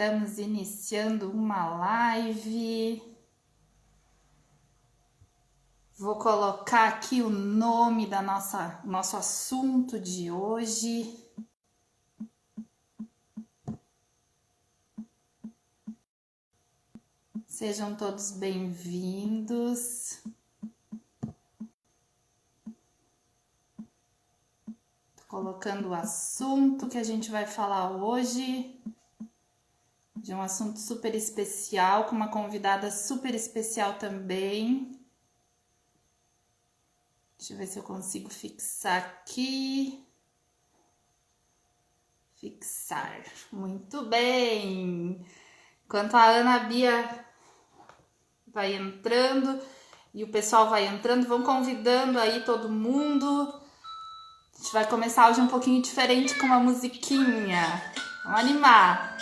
Estamos iniciando uma live. Vou colocar aqui o nome da nosso assunto de hoje. Sejam todos bem-vindos. Tô colocando o assunto que a gente vai falar hoje. De um assunto super especial, com uma convidada super especial também. Deixa eu ver se eu consigo fixar aqui. Fixar. Muito bem. Enquanto a Ana Bia vai entrando e o pessoal vai entrando, vão convidando aí todo mundo. A gente vai começar hoje um pouquinho diferente com uma musiquinha. Vamos animar.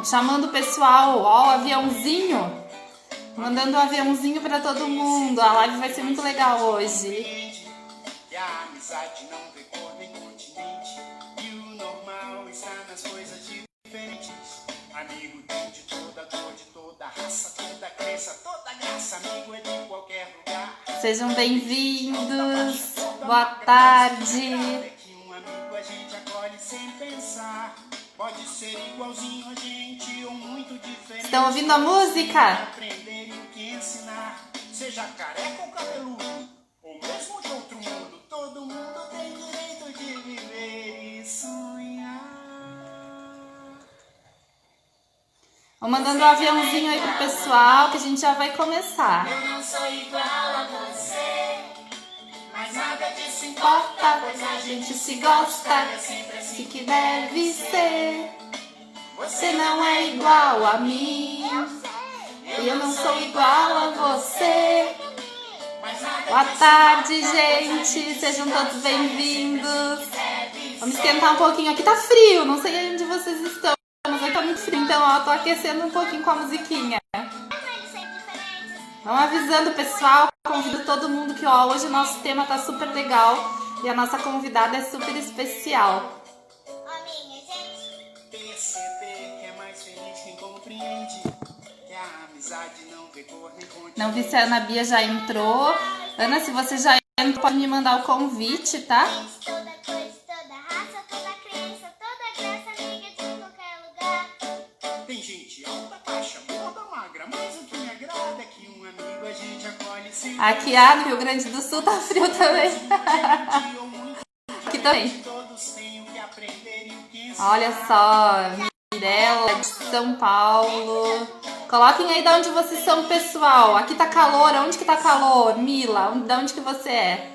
Chamando o pessoal, ó, o aviãozinho. Mandando um aviãozinho para todo mundo. A live vai ser muito legal hoje. Que a amizade não vê cor nem continente. E o normal está nas coisas diferentes. Amigo tem de toda cor, de toda raça, toda crença, toda graça. Amigo é de qualquer lugar. Sejam bem-vindos. Boa tarde. Que um amigo a gente acolhe sem pensar. Pode ser igualzinho a gente ou muito diferente. Estão ouvindo a música? Aprender e o que ensinar. Seja careca ou cabeludo, ou mesmo de outro mundo. Todo mundo tem direito de viver e sonhar. Vou mandando um aviãozinho aí pro pessoal que a gente já vai começar. Eu não sou igual a você, mas nada disso Importa, pois a gente se gosta. é sempre assim Assim que deve ser. Você não é igual a mim. E eu não sou igual a você. mas nada Boa tarde, gente. Sejam todos bem-vindos. Vamos esquentar um pouquinho. Aqui tá frio, não sei onde vocês estão, mas aqui tá muito frio, então ó, tô aquecendo um pouquinho com a musiquinha. Vamos avisando o pessoal, convido todo mundo que ó, hoje o nosso tema tá super legal e a nossa convidada é super especial. perceber que é mais feliz quem compreende. Que a amizade não vê cor nem continente. Não vi se a Ana Bia já entrou. Ana, se você já entrou, pode me mandar o convite, tá? Toda coisa, toda raça, toda crença, toda graça, amiga de qualquer lugar. Tem gente alta, baixa, gorda, magra, mas o que me agrada é que um amigo a gente acolhe sem Aqui no Rio Grande do Sul tá frio também. gente ou muito. Aqui também. Todos têm o que aprender e o que ensinar. Olha só, Mirella de São Paulo. Coloquem aí de onde vocês são, pessoal. Aqui tá calor, onde que tá calor? Mila, de onde que você é?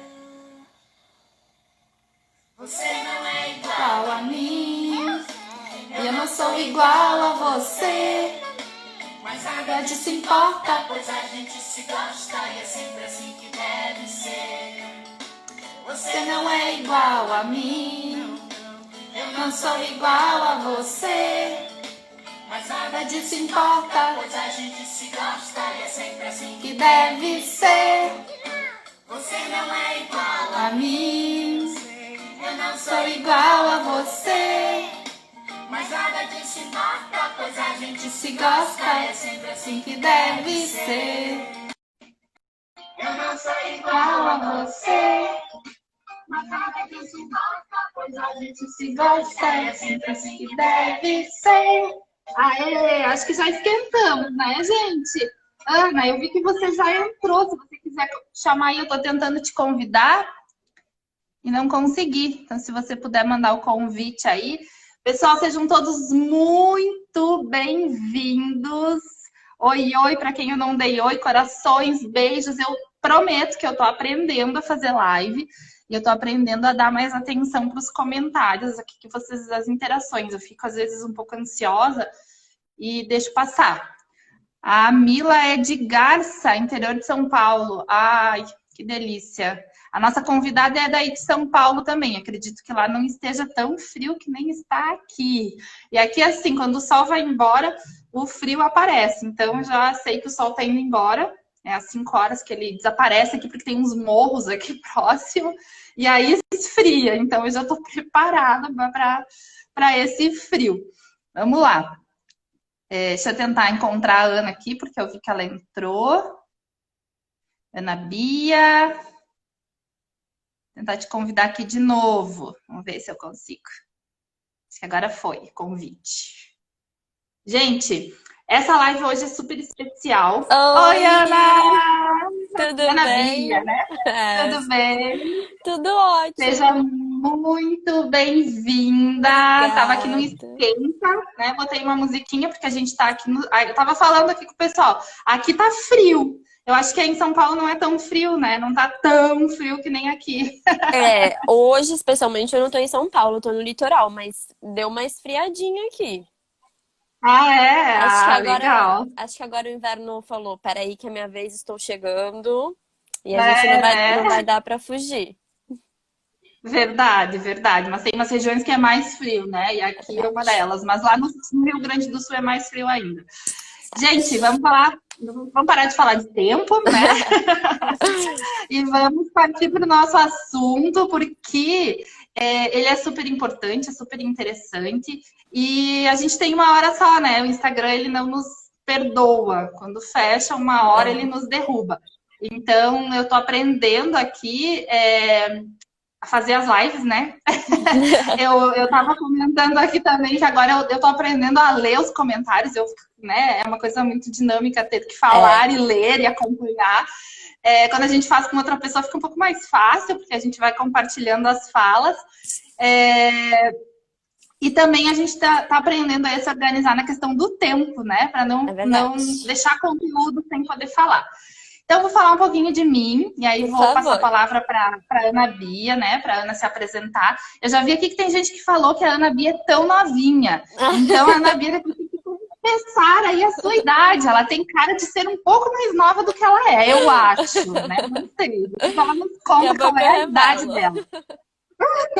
Você não é igual. Igual a mim. E eu não sou igual a você. Mas Nada disso importa. pois a gente se gosta e é sempre assim que deve ser. Você não é igual a mim. Eu não sou igual a você. Mas nada Nada disso importa. pois a gente se gosta e é sempre assim Que deve ser você não é igual. a mim. Eu não Sou igual a você. mas nada disso importa, pois a gente Se gosta, é sempre assim que deve ser. eu não sou Igual a você. mas nada disso importa, pois a gente Se gosta, é sempre assim que deve ser. Aê, acho que já esquentamos, né, gente? Ana, eu vi que você já entrou. Se você quiser chamar aí, eu tô tentando te convidar e não consegui. Então, se você puder mandar o convite aí. Pessoal, sejam todos muito bem-vindos. Oi, oi, para quem eu não dei oi, corações, beijos. Eu prometo que eu tô aprendendo a fazer live. E eu tô aprendendo a dar mais atenção para os comentários aqui que vocês, as interações. Eu fico, às vezes, um pouco ansiosa e deixo passar. A Mila é de Garça, interior de São Paulo. Ai, que delícia. A nossa convidada é daí de São Paulo também. Acredito que lá não esteja tão frio que nem está aqui. E aqui, assim, quando o sol vai embora, o frio aparece. Então, já sei que o sol tá indo embora. É às 5 horas que ele desaparece aqui, porque tem uns morros aqui próximo, e aí esfria. Então eu já estou preparada para esse frio. Vamos lá. Deixa eu tentar encontrar a Ana aqui, porque eu vi que ela entrou. Ana Bia. Vou tentar te convidar aqui de novo. Vamos ver se eu consigo. Acho que agora foi, convite. Gente, essa live hoje é super especial. Oi, Ana! tudo Ana bem? Bia, né? É, Tudo bem? tudo ótimo. Seja muito bem-vinda. Tava aqui no Obrigada. esquenta, né? Botei uma musiquinha porque a gente tá aqui no... Eu tava falando aqui com o pessoal. Aqui tá frio. Eu acho que aí em São Paulo não é tão frio, né? Não tá tão frio que nem aqui. Hoje, especialmente, eu não tô em São Paulo, eu tô no litoral, mas deu uma esfriadinha aqui. Ah, é? Legal. Acho que agora o inverno falou, peraí que é minha vez, estou chegando. E a É, gente não né? vai dar pra fugir. Verdade, verdade. Mas tem umas regiões que é mais frio, né? E aqui é uma delas. Mas lá no Rio Grande do Sul é mais frio ainda. Gente, vamos parar de falar de tempo, né? E vamos partir para o nosso assunto, porque ele é super importante, é super interessante. E a gente tem uma hora só, né? O Instagram, ele não nos perdoa. Quando fecha uma hora, ele nos derruba. Então, eu tô aprendendo aqui a fazer as lives, né? Eu tava comentando aqui também que agora eu tô aprendendo a ler os comentários, né? É uma coisa muito dinâmica ter que falar e ler e acompanhar. Quando a gente faz com outra pessoa fica um pouco mais fácil, porque a gente vai compartilhando as falas. E também a gente tá aprendendo a se organizar na questão do tempo, né? Para não deixar conteúdo sem poder falar. Então, eu vou falar um pouquinho de mim, e aí vou passar a palavra para Ana Bia, né? Para Ana se apresentar. Eu já vi aqui que tem gente que falou que a Ana Bia é tão novinha. Então, a Ana Bia tem que pensar aí a sua idade. Ela tem cara de ser um pouco mais nova do que ela é, eu acho, né? Não sei. Ela nos conta qual é a idade dela.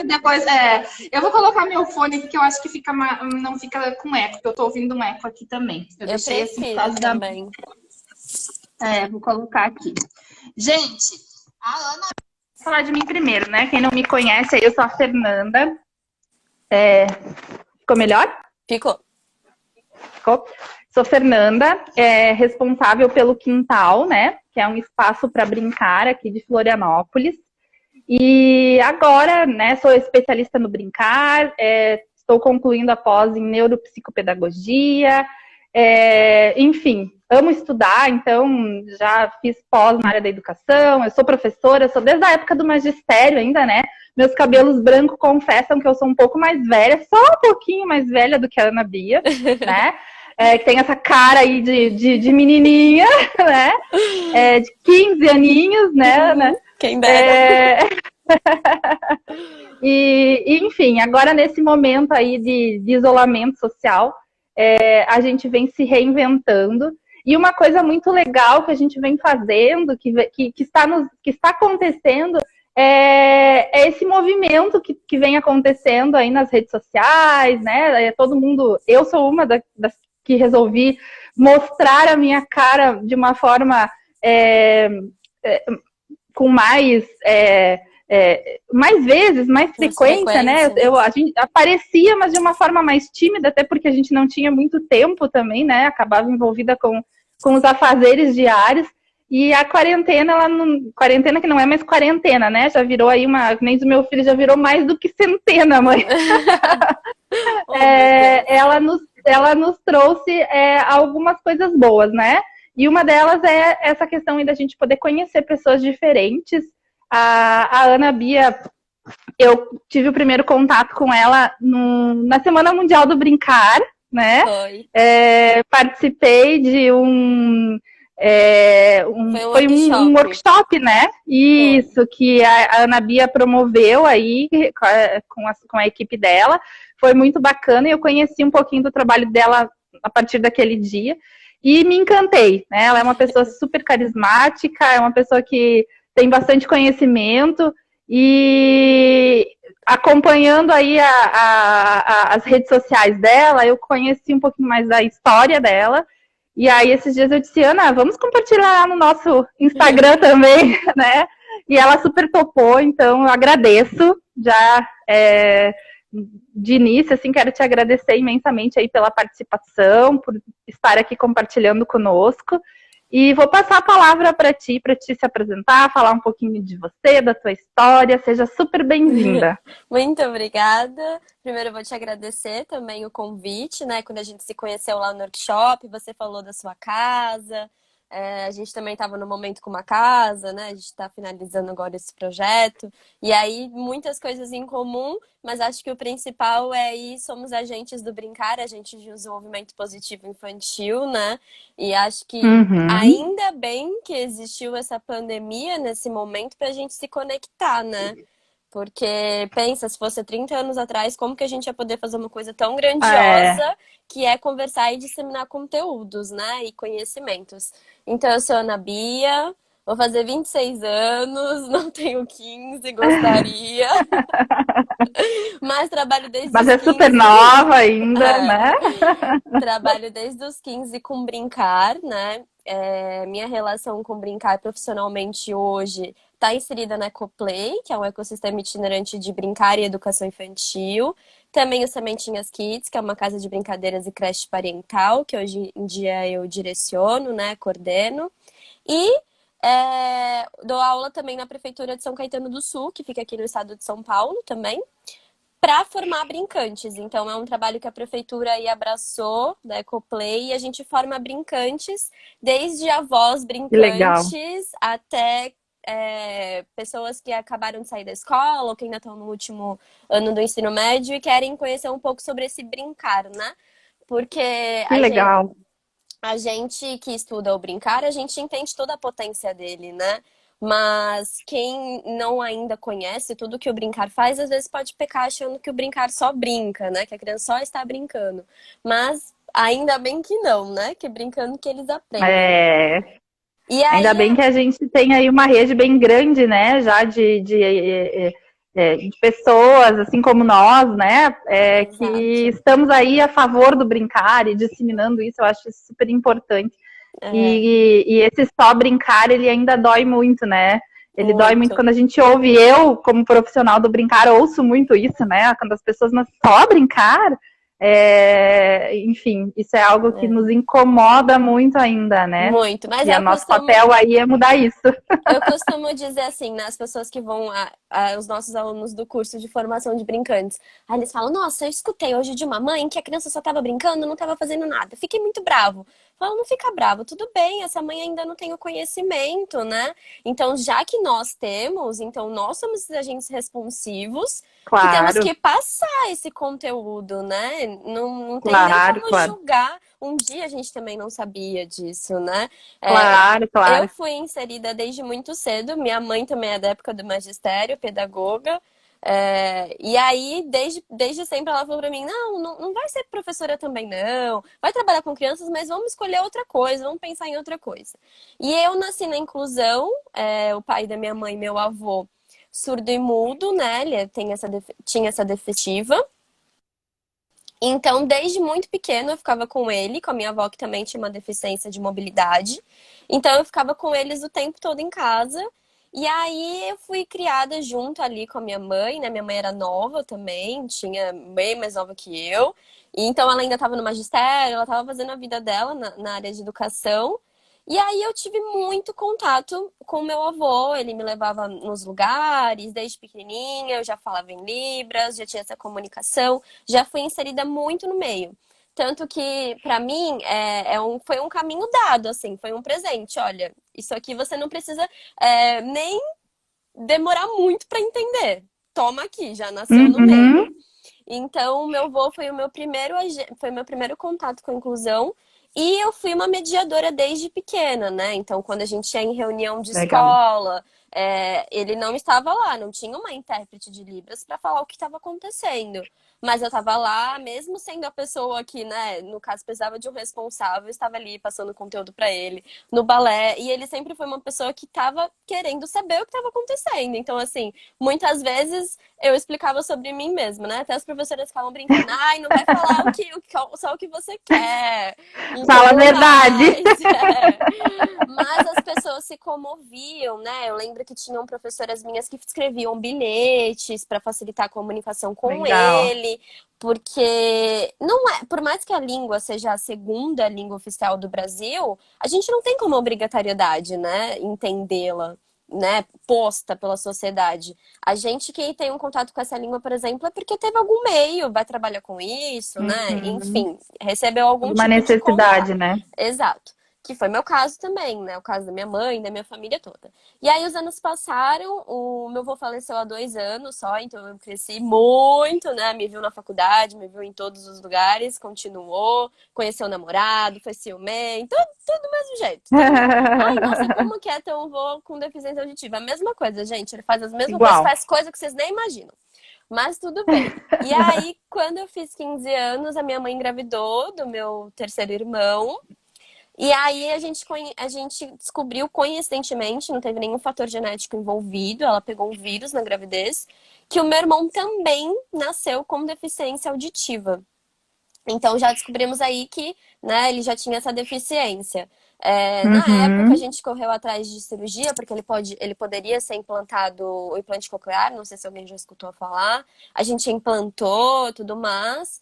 Depois, eu vou colocar meu fone aqui, que eu acho que não fica com eco, porque eu tô ouvindo um eco aqui também. Eu deixei assim por causa também. Vou colocar aqui. Gente, a Ana... Vou falar de mim primeiro, né? Quem não me conhece, eu sou a Fernanda. Ficou melhor? Ficou. Sou Fernanda, responsável pelo Quintal, né? Que é um espaço para brincar aqui de Florianópolis. E agora, né, sou especialista no brincar, estou concluindo a pós em neuropsicopedagogia, enfim, amo estudar, então já fiz pós na área da educação, eu sou professora, sou desde a época do magistério ainda, né? Meus cabelos brancos confessam que eu sou um pouco mais velha, só um pouquinho mais velha do que a Ana Bia, né? Que tem essa cara aí de menininha, né? De 15 aninhos, né? Quem dera. E, enfim, agora nesse momento aí de isolamento social, a gente vem se reinventando. E uma coisa muito legal que a gente vem fazendo, que está acontecendo, é esse movimento que vem acontecendo aí nas redes sociais, né? Todo mundo, eu sou uma das que resolvi mostrar a minha cara de uma forma com mais vezes, mais frequência, né? A gente aparecia, mas de uma forma mais tímida, até porque a gente não tinha muito tempo também, né? Acabava envolvida com os afazeres diários. E a quarentena, quarentena que não é mais quarentena, né? Já virou aí nem o meu filho já virou mais do que centena, mãe. Ela nos trouxe algumas coisas boas, né? E uma delas é essa questão aí da gente poder conhecer pessoas diferentes. A Ana Bia, eu tive o primeiro contato com ela na Semana Mundial do Brincar, né? Participei de foi um workshop, né? Isso, que a Ana Bia promoveu aí com a equipe dela. Foi muito bacana e eu conheci um pouquinho do trabalho dela a partir daquele dia. E me encantei, né? Ela é uma pessoa super carismática, é uma pessoa que tem bastante conhecimento e acompanhando aí as redes sociais dela, eu conheci um pouquinho mais da história dela E aí, esses dias eu disse, Ana, vamos compartilhar no nosso Instagram também, né? E ela super topou, então eu agradeço. Já de início, assim, quero te agradecer imensamente aí pela participação, por estar aqui compartilhando conosco. E vou passar a palavra para ti se apresentar, falar um pouquinho de você, da tua história. Seja super bem-vinda. Muito obrigada. Primeiro eu vou te agradecer também o convite, né? Quando a gente se conheceu lá no workshop, você falou da sua casa. A gente também estava no momento com uma casa, né? A gente está finalizando agora esse projeto. E aí, muitas coisas em comum, mas acho que o principal é aí, somos agentes do Brincar, agentes de desenvolvimento positivo infantil, né? E acho que ainda bem que existiu essa pandemia nesse momento para a gente se conectar, né? Porque, pensa, se fosse 30 anos atrás, como que a gente ia poder fazer uma coisa tão grandiosa que é conversar e disseminar conteúdos, né? E conhecimentos. Então, eu sou Ana Bia, vou fazer 26 anos, não tenho 15, gostaria. Mas trabalho desde Mas os é 15. super nova ainda, né? Trabalho desde os 15 com Brincar, né? Minha relação com Brincar profissionalmente hoje está inserida na EcoPlay, que é um ecossistema itinerante de brincar e educação infantil. Também o Sementinhas Kids, que é uma casa de brincadeiras e creche parental, que hoje em dia eu direciono, né? Coordeno. E dou aula também na Prefeitura de São Caetano do Sul, que fica aqui no estado de São Paulo também, para formar brincantes. Então, é um trabalho que a prefeitura aí abraçou, da EcoPlay, e a gente forma brincantes, desde avós brincantes até pessoas que acabaram de sair da escola ou que ainda estão no último ano do ensino médio e querem conhecer um pouco sobre esse brincar, né? Porque a gente que estuda o Brincar, a gente entende toda a potência dele, né? Mas quem não ainda conhece tudo que o Brincar faz, às vezes pode pecar achando que o Brincar só brinca, né? Que a criança só está brincando. Mas ainda bem que não, né? Que brincando que eles aprendem. E aí, ainda bem que a gente tem aí uma rede bem grande, né? Já de pessoas, assim como nós, né? Que estamos aí a favor do Brincar e disseminando isso. Eu acho isso super importante. E esse só brincar, ele ainda dói muito, né? Ele dói muito quando a gente ouve. Eu, como profissional do Brincar, ouço muito isso, né? Quando as pessoas, mas só brincar? Enfim, isso é algo que nos incomoda muito ainda, né? Muito, mas e o nosso papel aí é mudar isso. Eu costumo dizer assim, né, as pessoas que vão, os nossos alunos do curso de formação de brincantes, aí eles falam, nossa, eu escutei hoje de uma mãe que a criança só estava brincando, não estava fazendo nada. Fiquei muito bravo. Falo, não fica bravo, tudo bem, essa mãe ainda não tem o conhecimento, né? Então, já que nós temos, então nós somos os agentes responsivos, que temos que passar esse conteúdo, né? Não tem nem como julgar. Um dia a gente também não sabia disso, né? Claro. Eu fui inserida desde muito cedo. Minha mãe também é da época do magistério, pedagoga. E aí, desde sempre, ela falou pra mim, não vai ser professora também, não. Vai trabalhar com crianças, mas vamos escolher outra coisa, vamos pensar em outra coisa. E eu nasci na inclusão. O pai da minha mãe, meu avô, surdo e mudo, né? Ele tinha essa definitiva. Então, desde muito pequeno, eu ficava com ele, com a minha avó, que também tinha uma deficiência de mobilidade. Então, eu ficava com eles o tempo todo em casa. E aí, eu fui criada junto ali com a minha mãe, né? Minha mãe era nova também, tinha bem mais nova que eu. E então, ela ainda estava no magistério, ela estava fazendo a vida dela na área de educação. E aí eu tive muito contato com o meu avô, ele me levava nos lugares, desde pequenininha, eu já falava em Libras, já tinha essa comunicação, já fui inserida muito no meio. Tanto que, para mim, foi um caminho dado, assim, foi um presente. Olha, isso aqui você não precisa nem demorar muito para entender. Toma aqui, já nasceu no meio. Então, o meu avô foi o meu primeiro contato com a inclusão. E eu fui uma mediadora desde pequena, né? Então, quando a gente ia em reunião de escola, ele não estava lá, não tinha uma intérprete de Libras para falar o que estava acontecendo. Mas eu estava lá, mesmo sendo a pessoa que, né, no caso, precisava de um responsável, estava ali passando conteúdo para ele, no balé, e ele sempre foi uma pessoa que estava querendo saber o que estava acontecendo. Então, assim, muitas vezes eu explicava sobre mim mesma, né? Até as professoras ficavam brincando, ai, não vai falar só o que você quer, e Fala a tudo verdade. mais. Mas as pessoas se comoviam, né? Eu lembro que tinham professoras minhas que escreviam bilhetes para facilitar a comunicação com Legal. ele, porque não é, por mais que a língua seja a segunda língua oficial do Brasil, a gente não tem como obrigatoriedade, né, entendê-la, né, posta pela sociedade. A gente que tem um contato com essa língua, por exemplo, é porque teve algum meio, vai trabalhar com isso, né? Uhum. Enfim, recebeu algum Uma tipo de necessidade, contato. né? Exato. Que foi meu caso também, né? O caso da minha mãe, da minha família toda. E aí os anos passaram, o meu avô faleceu há 2 anos só, então eu cresci muito, né? Me viu na faculdade, me viu em todos os lugares, continuou, conheceu o namorado, foi ciumento, tudo do mesmo jeito. Ai, nossa, como que é ter um avô com deficiência auditiva? A mesma coisa, gente. Ele faz as mesmas coisas, Igual. faz coisa que vocês nem imaginam. Mas tudo bem. E aí, quando eu fiz 15 anos, a minha mãe engravidou do meu terceiro irmão. E aí a gente descobriu coincidentemente, não teve nenhum fator genético envolvido, ela pegou um vírus na gravidez, que o meu irmão também nasceu com deficiência auditiva. Então já descobrimos aí que, né, ele já tinha essa deficiência. Na época a Uhum. gente correu atrás de cirurgia, porque ele poderia ser implantado o implante coclear, não sei se alguém já escutou falar. A gente implantou tudo mais.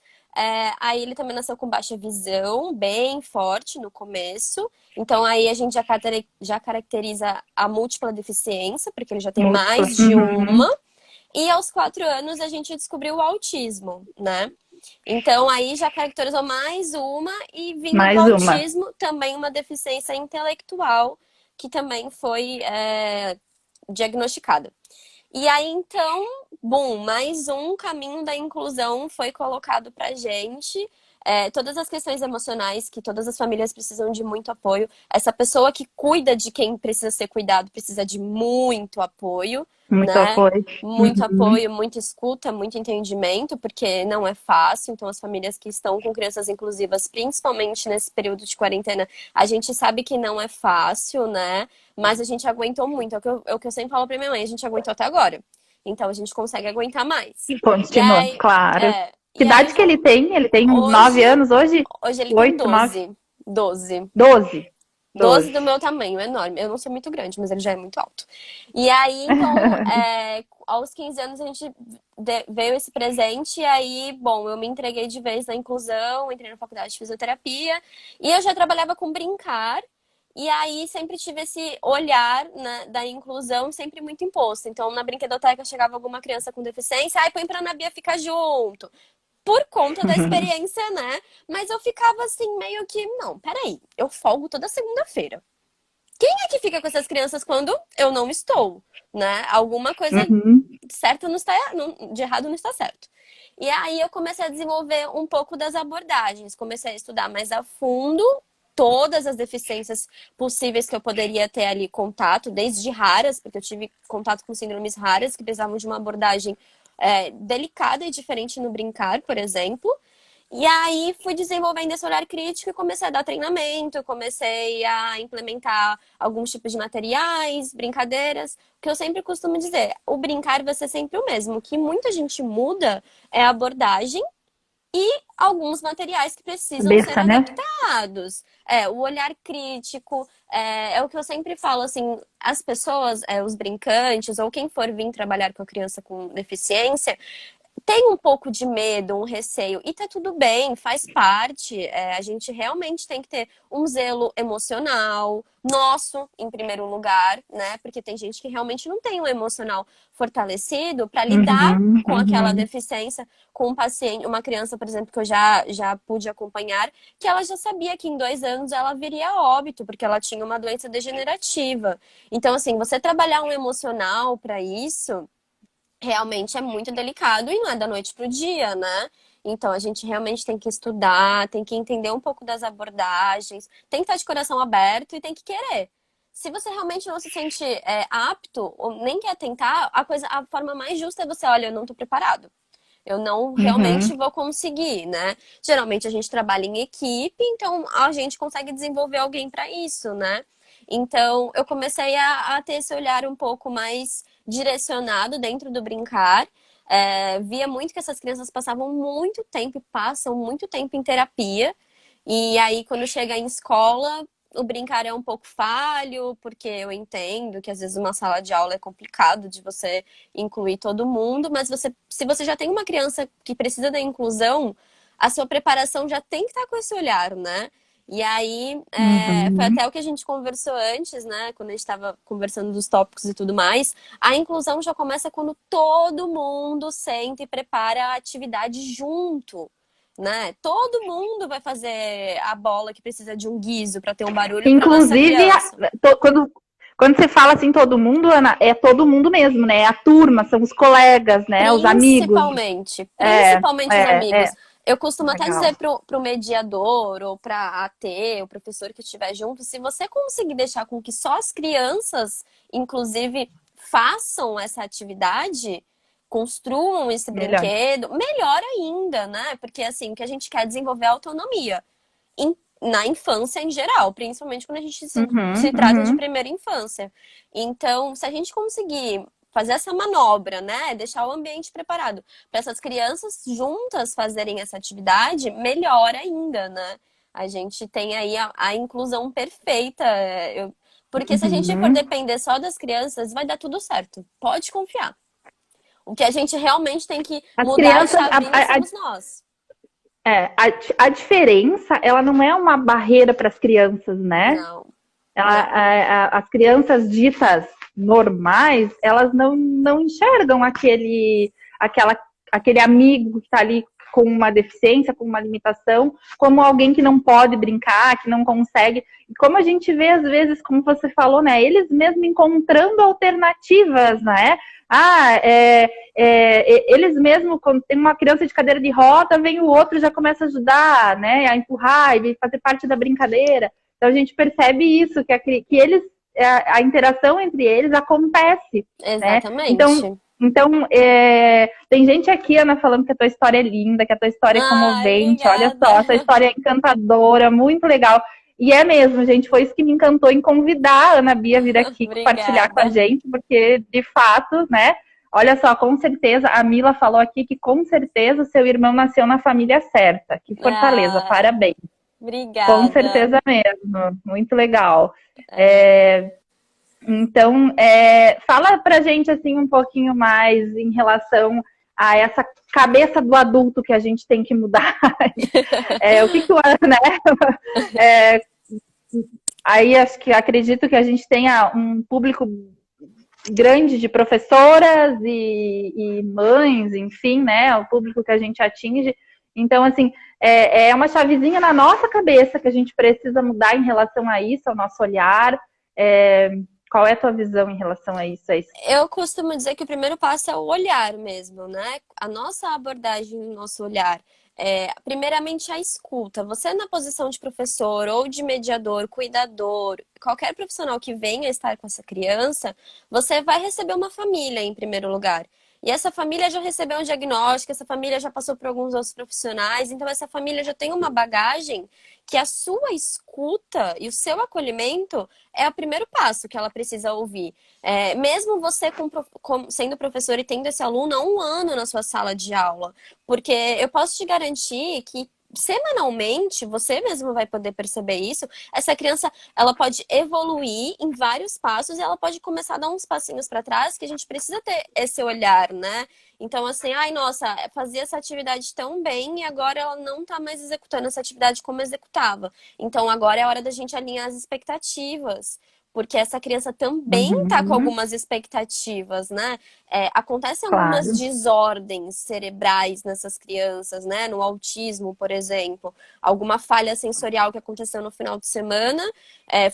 Aí ele também nasceu com baixa visão, bem forte no começo. Então aí a gente já caracteriza a múltipla deficiência, porque ele já tem Múltipla. mais de Uhum. uma. E aos 4 anos a gente descobriu o autismo, né? Então aí já caracterizou mais uma e vindo do Mais uma. autismo também uma deficiência intelectual que também foi diagnosticada. E aí então, bom, mais um caminho da inclusão foi colocado pra gente. Todas as questões emocionais, que todas as famílias precisam de muito apoio. Essa pessoa que cuida de quem precisa ser cuidado precisa de muito apoio, Muito né? apoio. Muito Uhum. apoio, muita escuta, muito entendimento, porque não é fácil. Então, as famílias que estão com crianças inclusivas, principalmente nesse período de quarentena, a gente sabe que não é fácil, né? Mas a gente aguentou muito. É o que eu sempre falo pra minha mãe, a gente aguentou até agora. Então, a gente consegue aguentar mais. E Continua, aí, claro. Que e aí idade que já ele tem? Ele tem uns hoje, 9 anos hoje? hoje ele tem 8, 9, 12. 12. 12. 12 do 12. meu tamanho, enorme. Eu não sou muito grande, mas ele já é muito alto. E aí, então, aos 15 anos a gente veio esse presente. E aí, bom, eu me entreguei de vez na inclusão, entrei na faculdade de fisioterapia. E eu já trabalhava com brincar. E aí, sempre tive esse olhar, né, da inclusão sempre muito imposto. Então, na brinquedoteca chegava alguma criança com deficiência, ai, põe pra Ana Bia ficar junto por conta da experiência, né? Mas eu ficava assim, meio que, não, peraí, eu folgo toda segunda-feira. Quem é que fica com essas crianças quando eu não estou, né? Alguma coisa Uhum. certa não está, de errado não está certo. E aí eu comecei a desenvolver um pouco das abordagens, comecei a estudar mais a fundo todas as deficiências possíveis que eu poderia ter ali contato, desde raras, porque eu tive contato com síndromes raras que precisavam de uma abordagem delicada e diferente no brincar, por exemplo. E aí fui desenvolvendo esse olhar crítico e comecei a dar treinamento, comecei a implementar alguns tipos de materiais, brincadeiras, que eu sempre costumo dizer, o brincar vai ser sempre o mesmo. O que muita gente muda é a abordagem e alguns materiais que precisam ser Cabeça, né? adaptados. O olhar crítico, é o que eu sempre falo, assim, as pessoas, os brincantes, ou quem for vir trabalhar com a criança com deficiência, tem um pouco de medo, um receio, e tá tudo bem, faz parte. A gente realmente tem que ter um zelo emocional, nosso, em primeiro lugar, né? Porque tem gente que realmente não tem um emocional fortalecido para lidar Uhum, com aquela uhum. deficiência, com um paciente, uma criança, por exemplo, que eu já pude acompanhar, que ela já sabia que em 2 anos ela viria a óbito, porque ela tinha uma doença degenerativa. Então, assim, você trabalhar um emocional para isso realmente é muito delicado e não é da noite pro dia, né? Então a gente realmente tem que estudar, tem que entender um pouco das abordagens, tem que estar de coração aberto e tem que querer. se você realmente não se sente apto, ou nem quer tentar, a forma mais justa é você, olha, eu não tô preparado. Eu não Uhum. realmente vou conseguir, né? Geralmente a gente trabalha em equipe, então a gente consegue desenvolver alguém para isso, né? Então eu comecei a ter esse olhar um pouco mais direcionado dentro do brincar. Via muito que essas crianças passavam muito tempo, e passam muito tempo em terapia. E aí, quando chega em escola, o brincar é um pouco falho, porque eu entendo que às vezes uma sala de aula é complicado de você incluir todo mundo, mas se você já tem uma criança que precisa da inclusão, a sua preparação já tem que estar com esse olhar, né? E aí, foi Uhum. até o que a gente conversou antes, né? Quando a gente estava conversando dos tópicos e tudo mais. A inclusão já começa quando todo mundo senta e prepara a atividade junto, né? Todo mundo vai fazer a bola que precisa de um guiso para ter um barulho para nossa Inclusive, criança. quando você fala assim todo mundo, Ana, é todo mundo mesmo, né? É a turma, são os colegas, né? Os amigos. É, Principalmente os amigos. é. Eu costumo até Legal. dizer pro mediador ou pra AT, o professor que estiver junto, se você conseguir deixar com que só as crianças, inclusive, façam essa atividade, construam esse Melhor. brinquedo, melhor ainda, né? Porque assim, o que a gente quer é desenvolver a autonomia na infância em geral, principalmente quando a gente Uhum, se trata de uhum. primeira infância. Então, se a gente conseguir fazer essa manobra, né, deixar o ambiente preparado para essas crianças juntas fazerem essa atividade, melhor ainda, né? A gente tem aí a inclusão perfeita. Porque se a gente for Uhum. depender só das crianças, vai dar tudo certo. Pode confiar. O que a gente realmente tem que As mudar a crianças, chavinha somos nós. a diferença, ela não é uma barreira para as crianças, né? Não, não. As crianças ditas normais, elas não enxergam aquele amigo que está ali com uma deficiência, com uma limitação, como alguém que não pode brincar, que não consegue. E como a gente vê, às vezes, como você falou, né? Eles mesmo encontrando alternativas, né? Eles mesmo, quando tem uma criança de cadeira de roda, vem o outro já começa a ajudar, né? A empurrar e fazer parte da brincadeira. Então a gente percebe isso, que eles, a interação entre eles acontece, né? Exatamente. Então tem gente aqui, Ana, falando que a tua história é linda, que a tua história é Ai, comovente, olha obrigada. só, a tua história é encantadora, muito legal. E é mesmo, gente, foi isso que me encantou em convidar a Ana Bia a vir aqui compartilhar com a Obrigada. gente, porque, de fato, né, olha só, com certeza, a Mila falou aqui que com certeza seu irmão nasceu na família certa. Que Fortaleza, Ai, parabéns. Com obrigada. certeza mesmo, muito legal. É, Então, fala pra gente assim um pouquinho mais em relação a essa cabeça do adulto que a gente tem que mudar. O que o né? É, Aí acredito que a gente tenha um público grande de professoras e mães, enfim, né? O público que a gente atinge. Então, assim, é uma chavezinha na nossa cabeça que a gente precisa mudar em relação a isso, ao nosso olhar. Qual é a tua visão em relação a isso? eu costumo dizer que o primeiro passo é o olhar mesmo, né? A nossa abordagem, o nosso olhar. Primeiramente, a escuta. Você, na posição de professor ou de mediador, cuidador, qualquer profissional que venha estar com essa criança, você vai receber uma família em primeiro lugar. E essa família já recebeu um diagnóstico, essa família já passou por alguns outros profissionais, então essa família já tem uma bagagem que a sua escuta e o seu acolhimento é o primeiro passo que ela precisa ouvir. Mesmo você sendo professor e tendo esse aluno há um ano na sua sala de aula, porque eu posso te garantir que semanalmente, você mesmo vai poder perceber isso, essa criança, ela pode evoluir em vários passos e ela pode começar a dar uns passinhos para trás que a gente precisa ter esse olhar, né? Então, assim, ai, nossa, fazia essa atividade tão bem e agora ela não tá mais executando essa atividade como executava. Então, agora é a hora da gente alinhar as expectativas. Porque essa criança também tá com Uhum, algumas expectativas, né? Acontecem algumas claro. desordens cerebrais nessas crianças, né? No autismo, por exemplo. Alguma falha sensorial que aconteceu no final de semana.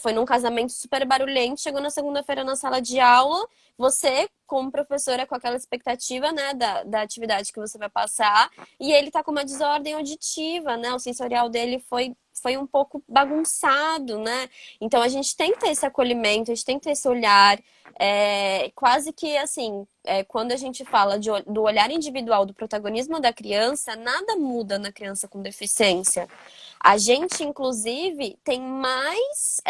Foi num casamento super barulhento, chegou na segunda-feira na sala de aula. Você, como professora, com aquela expectativa, né, da atividade que você vai passar, e ele tá com uma desordem auditiva, né? O sensorial dele foi foi um pouco bagunçado, né? Então a gente tem que ter esse acolhimento, a gente tem que ter esse olhar. Quase que assim, quando a gente fala do olhar individual, do protagonismo da criança, nada muda na criança com deficiência. A gente, inclusive, tem mais,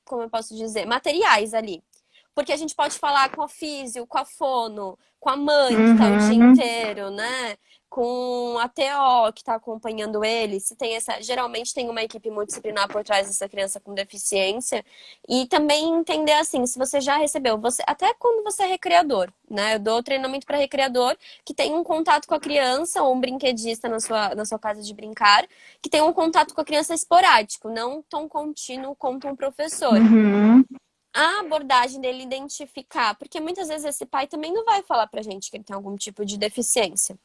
como eu posso dizer, materiais ali. Porque a gente pode falar com a físio, com a fono, com a mãe que está o dia inteiro, né? Com a TO que está acompanhando ele. Geralmente tem uma equipe multidisciplinar por trás dessa criança com deficiência. E também entender assim, se você já recebeu, até quando você é recreador, né? Eu dou treinamento para recreador que tem um contato com a criança, ou um brinquedista na sua casa de brincar, que tem um contato com a criança esporádico, não tão contínuo quanto um professor. A abordagem dele identificar, porque muitas vezes esse pai também não vai falar pra gente que ele tem algum tipo de deficiência.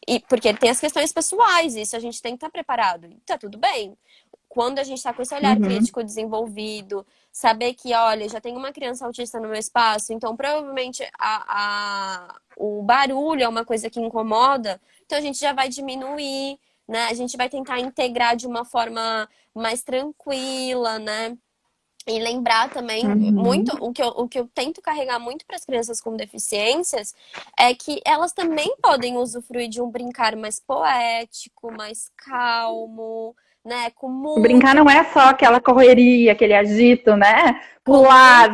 E porque ele tem as questões pessoais, isso a gente tem que estar preparado. E tá tudo bem. Quando a gente tá com esse olhar crítico desenvolvido, saber que, olha, já tem uma criança autista no meu espaço, então provavelmente o barulho é uma coisa que incomoda, então a gente já vai diminuir, né? A gente vai tentar integrar de uma forma mais tranquila, né? E lembrar também muito, o que eu tento carregar muito para as crianças com deficiências é que elas também podem usufruir de um brincar mais poético, mais calmo, né? Com muito... Brincar não é só aquela correria, aquele agito, né? Pular,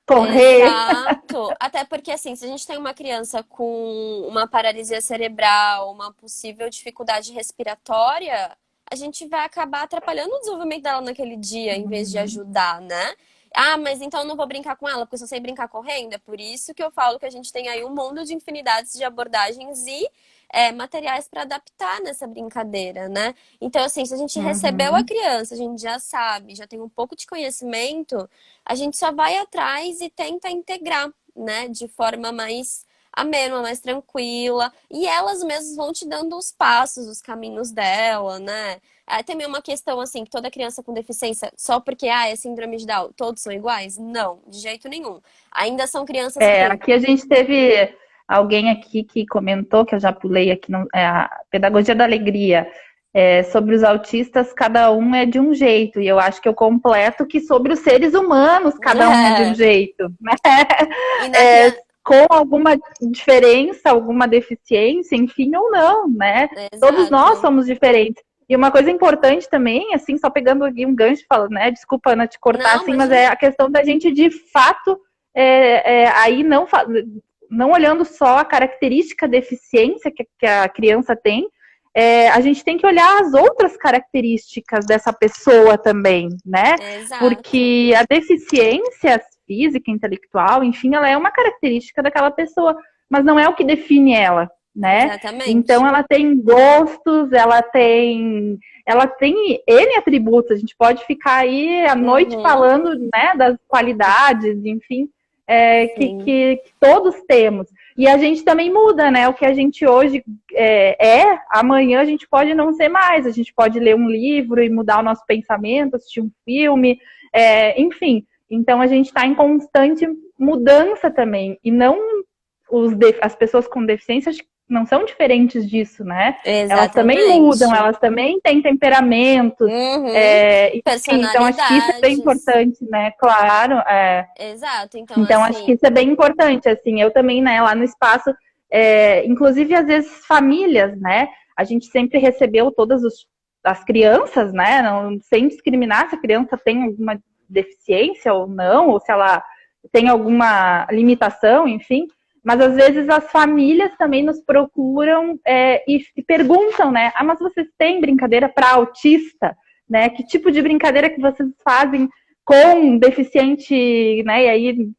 correr. Exato. Até porque, assim, se a gente tem uma criança com uma paralisia cerebral, uma possível dificuldade respiratória, a gente vai acabar atrapalhando o desenvolvimento dela naquele dia, em vez de ajudar, né? Ah, mas então eu não vou brincar com ela, porque eu só sei brincar correndo. É por isso que eu falo que a gente tem aí um mundo de infinidades de abordagens e materiais para adaptar nessa brincadeira, né? Então, assim, se a gente recebeu a criança, a gente já sabe, já tem um pouco de conhecimento, a gente só vai atrás e tenta integrar, né? De forma mais amena, mais tranquila. E elas mesmas vão te dando os passos, os caminhos dela, né? Também uma questão, assim, que toda criança com deficiência, só porque é síndrome de Down, todos são iguais? Não, de jeito nenhum. Ainda são crianças que... Aqui a gente teve alguém aqui que comentou, que eu já pulei aqui, a Pedagogia da Alegria, sobre os autistas, cada um é de um jeito. E eu acho que eu completo que sobre os seres humanos, cada um é de um jeito. Né? Com alguma diferença, alguma deficiência, enfim, ou não, né? Exato. Todos nós somos diferentes. E uma coisa importante também, assim, só pegando aqui um gancho, né? Desculpa, Ana, te cortar, não, assim, mas é a questão da gente, de fato, aí não olhando só a característica deficiência que a criança tem, a gente tem que olhar as outras características dessa pessoa também, né? Exato. Porque a deficiência física, intelectual, enfim, ela é uma característica daquela pessoa, mas não é o que define ela, né? Exatamente. Então ela tem gostos, ela tem N atributos, a gente pode ficar aí a noite falando, né, das qualidades, enfim, que todos temos. E a gente também muda, né? O que a gente hoje amanhã a gente pode não ser mais. A gente pode ler um livro e mudar o nosso pensamento, assistir um filme, enfim. Então a gente está em constante mudança também. E não as pessoas com deficiência não são diferentes disso, né? Exatamente. Elas também mudam, elas também têm temperamentos. Então acho que isso é bem importante, né? Claro. Exato. Então assim... acho que isso é bem importante. Assim, eu também, né, lá no espaço, inclusive às vezes famílias, né? A gente sempre recebeu todas as crianças, né? Não, sem discriminar se a criança tem alguma deficiência ou não, ou se ela tem alguma limitação, enfim. Mas às vezes as famílias também nos procuram e perguntam, né? Ah, mas vocês têm brincadeira para autista, né? Que tipo de brincadeira que vocês fazem com deficiente, né? E aí,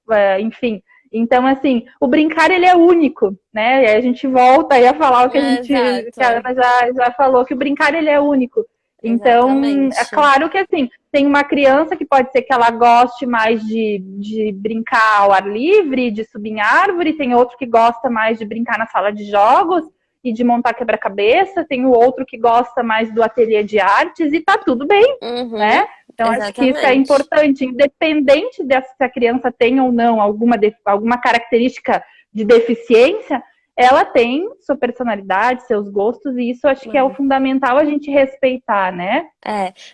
enfim. Então, assim, o brincar, ele é único, né? E aí a gente volta aí a falar o que que a Ana já falou, que o brincar, ele é único. Então, exatamente. É claro que, assim, tem uma criança que pode ser que ela goste mais de brincar ao ar livre, de subir em árvore, tem outro que gosta mais de brincar na sala de jogos e de montar quebra-cabeça, tem o outro que gosta mais do ateliê de artes, e tá tudo bem, né? Então, acho que isso é importante, independente se a criança tem ou não alguma característica de deficiência, ela tem sua personalidade, seus gostos, e isso acho que é o fundamental a gente respeitar, né?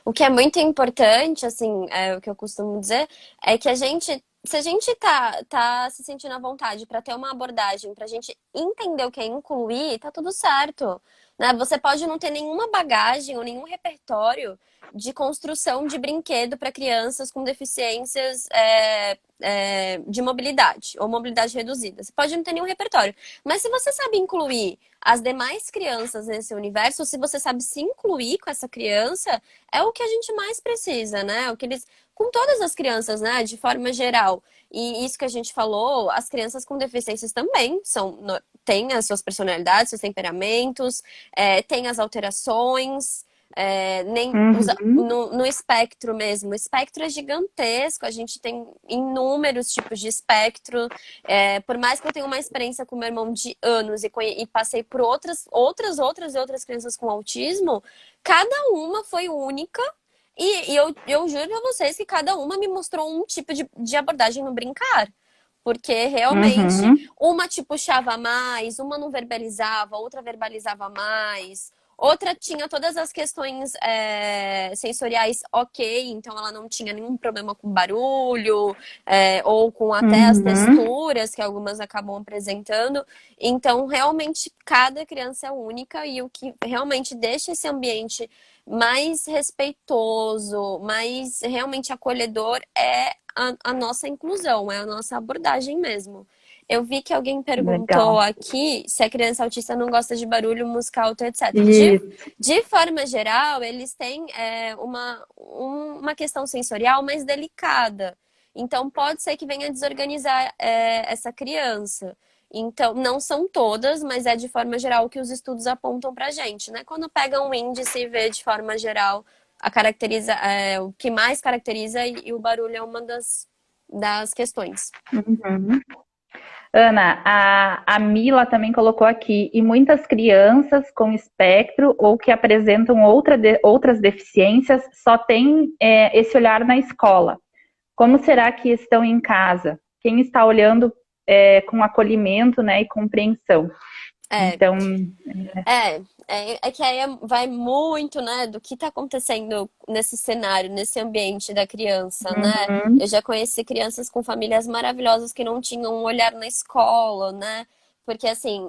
O que é muito importante, assim, o que eu costumo dizer, é que se a gente tá se sentindo à vontade para ter uma abordagem, pra gente entender o que é incluir, tá tudo certo, né? Você pode não ter nenhuma bagagem ou nenhum repertório de construção de brinquedo para crianças com deficiências de mobilidade ou mobilidade reduzida. Você pode não ter nenhum repertório, mas se você sabe incluir as demais crianças nesse universo, se você sabe se incluir com essa criança, é o que a gente mais precisa, né? O que eles, com todas as crianças, né, de forma geral. E isso que a gente falou, as crianças com deficiências também têm as suas personalidades, seus temperamentos, têm as alterações. No espectro mesmo. O espectro é gigantesco, a gente tem inúmeros tipos de espectro. Por mais que eu tenha uma experiência com meu irmão de anos e passei por outras crianças com autismo, cada uma foi única. E eu juro pra vocês que cada uma me mostrou um tipo de abordagem no brincar. Porque realmente uma te puxava mais, uma não verbalizava, outra verbalizava mais. Outra tinha todas as questões sensoriais ok, então ela não tinha nenhum problema com barulho, ou com até as texturas que algumas acabam apresentando. Então, realmente, cada criança é única e o que realmente deixa esse ambiente mais respeitoso, mais realmente acolhedor é a nossa inclusão, é a nossa abordagem mesmo. Eu vi que alguém perguntou aqui se a criança autista não gosta de barulho, música alta, etc. De forma geral, eles têm uma questão sensorial mais delicada. Então, pode ser que venha desorganizar essa criança. Então, não são todas, mas é de forma geral o que os estudos apontam pra gente, né? Quando pega um índice e vê de forma geral o que mais caracteriza e o barulho é uma das questões. Ana, a Mila também colocou aqui, e muitas crianças com espectro ou que apresentam outras deficiências só têm esse olhar na escola. Como será que estão em casa? Quem está olhando com acolhimento, né, e compreensão? Então, que aí vai muito, né, do que está acontecendo nesse cenário, nesse ambiente da criança, né? Eu já conheci crianças com famílias maravilhosas que não tinham um olhar na escola, né? Porque, assim,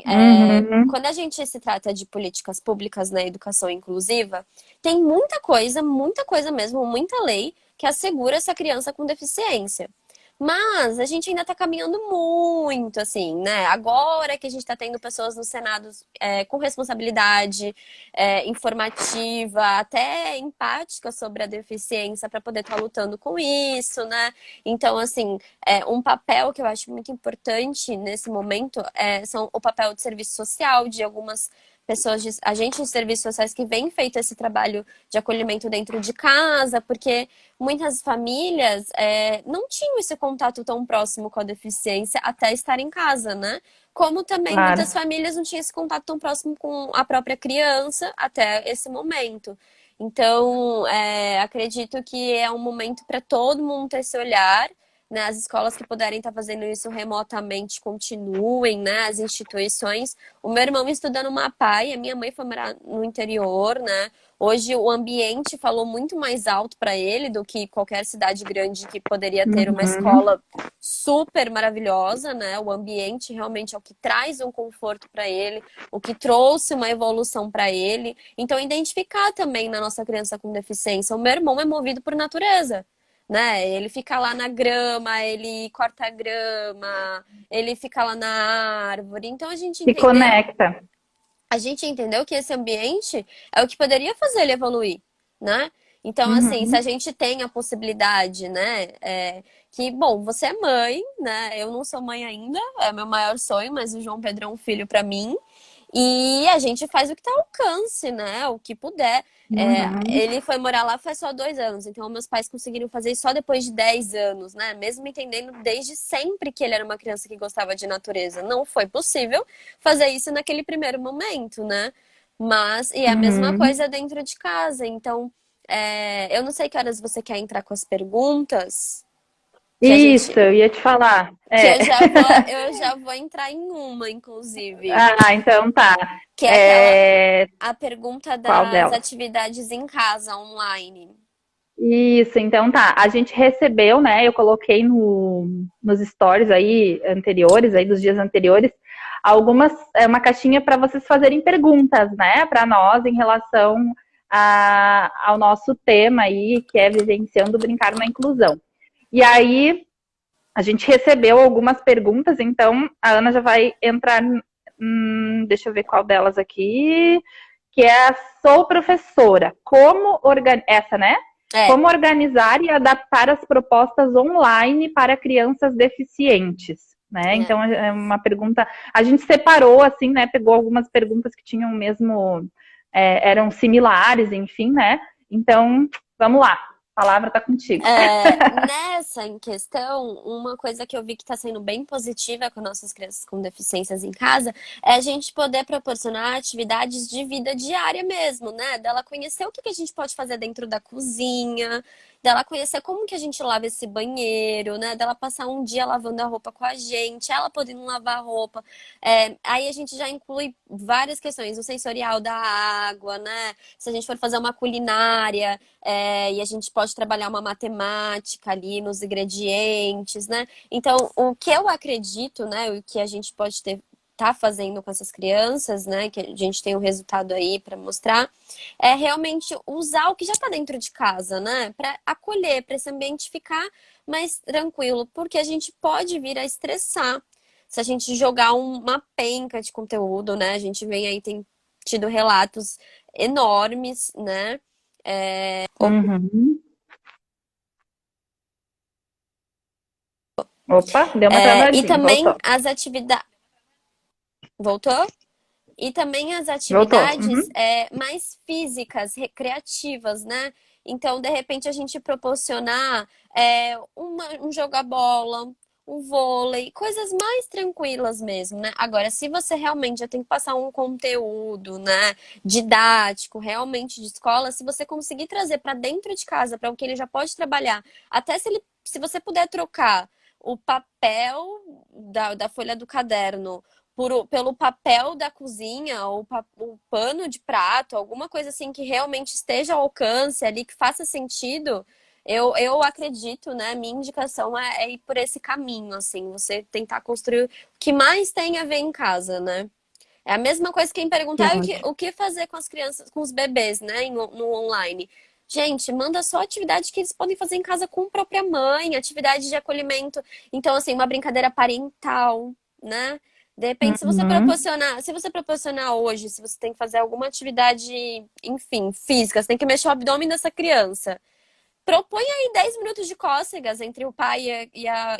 quando a gente se trata de políticas públicas na educação inclusiva, tem muita coisa mesmo, muita lei que assegura essa criança com deficiência. Mas a gente ainda está caminhando muito, assim, né? Agora que a gente está tendo pessoas no Senado com responsabilidade informativa, até empática sobre a deficiência para poder estar lutando com isso, né? Então, assim, um papel que eu acho muito importante nesse momento são o papel de serviço social de algumas pessoas, agentes de serviços sociais que vêm feito esse trabalho de acolhimento dentro de casa, porque muitas famílias não tinham esse contato tão próximo com a deficiência até estar em casa, né? Como também muitas famílias não tinham esse contato tão próximo com a própria criança até esse momento. Então, acredito que é um momento para todo mundo ter esse olhar, né? As escolas que puderem estar fazendo isso remotamente continuem, né? As instituições. O meu irmão estuda no Mapai, a minha mãe foi morar no interior, né? Hoje o ambiente falou muito mais alto para ele do que qualquer cidade grande que poderia ter uma escola super maravilhosa, né? O ambiente realmente é o que traz um conforto para ele, o que trouxe uma evolução para ele. Então, identificar também na nossa criança com deficiência. O meu irmão é movido por natureza, né? Ele fica lá na grama, ele corta a grama, ele fica lá na árvore. Então, se conecta. A gente entendeu que esse ambiente é o que poderia fazer ele evoluir, né? Então, assim, se a gente tem a possibilidade, né? Que, bom, você é mãe, né? Eu não sou mãe ainda, é meu maior sonho, mas o João Pedro é um filho para mim. E a gente faz o que tá ao alcance, né? O que puder. Ele foi morar lá faz só 2 anos, então meus pais conseguiram fazer isso só depois de 10 anos, né? Mesmo entendendo desde sempre que ele era uma criança que gostava de natureza. Não foi possível fazer isso naquele primeiro momento, né? Mas, e é a mesma coisa dentro de casa. Então, eu não sei que horas você quer entrar com as perguntas. Que a Isso, gente, eu ia te falar. que É. eu já vou entrar em uma, inclusive, Ah, então tá. que é aquela É, a pergunta qual das delas? atividades em casa, online. Isso, então tá. A gente recebeu, né? Eu coloquei nos stories aí anteriores, aí dos dias anteriores, uma caixinha para vocês fazerem perguntas, né, para nós em relação ao nosso tema aí, que é vivenciando brincar na inclusão. E aí a gente recebeu algumas perguntas, então a Ana já vai entrar. Deixa eu ver qual delas aqui. Que é a Sou Professora. Essa, né? É, Como organizar e adaptar as propostas online para crianças deficientes. Né? é. Então, é uma pergunta. A gente separou, assim, né? Pegou algumas perguntas que tinham mesmo. Eram similares, enfim, né? Então, vamos lá. A palavra está contigo. Nessa em questão, uma coisa que eu vi que está sendo bem positiva com nossas crianças com deficiências em casa é a gente poder proporcionar atividades de vida diária mesmo, né? Dela conhecer o que que a gente pode fazer dentro da cozinha, dela conhecer como que a gente lava esse banheiro, né? Dela passar um dia lavando a roupa com a gente, ela podendo lavar a roupa. Aí a gente já inclui várias questões, o sensorial da água, né? Se a gente for fazer uma culinária. E a gente pode trabalhar uma matemática ali nos ingredientes, né? Então, o que eu acredito, né? O que a gente pode tá fazendo com essas crianças, né? Que a gente tem um resultado aí para mostrar, é realmente usar o que já está dentro de casa, né? Para acolher, para esse ambiente ficar mais tranquilo, porque a gente pode vir a estressar se a gente jogar uma penca de conteúdo, né? A gente vem aí, tem tido relatos enormes, né? Uhum. Opa, deu uma E travadinha. também Voltou. as atividades. Voltou? E também as Voltou. atividades Uhum. mais físicas, recreativas, né? Então, de repente, a gente proporcionar um joga-bola, um vôlei, coisas mais tranquilas mesmo, né? Agora, se você realmente já tem que passar um conteúdo, né, didático, realmente de escola, se você conseguir trazer para dentro de casa, para o que ele já pode trabalhar, até se você puder trocar o papel da folha do caderno pelo papel da cozinha ou o pano de prato, alguma coisa assim que realmente esteja ao alcance ali, que faça sentido, eu acredito, né? Minha indicação é ir por esse caminho, assim, você tentar construir o que mais tem a ver em casa, né? É a mesma coisa que quem Que perguntar ótimo. o que fazer com as crianças, com os bebês, né, no online. Gente, manda só atividade que eles podem fazer em casa com a própria mãe, atividade de acolhimento. Então, assim, uma brincadeira parental, né? De repente, Uhum. se você proporcionar hoje, se você tem que fazer alguma atividade, enfim, física, você tem que mexer o abdômen dessa criança. Propõe aí 10 minutos de cócegas entre o pai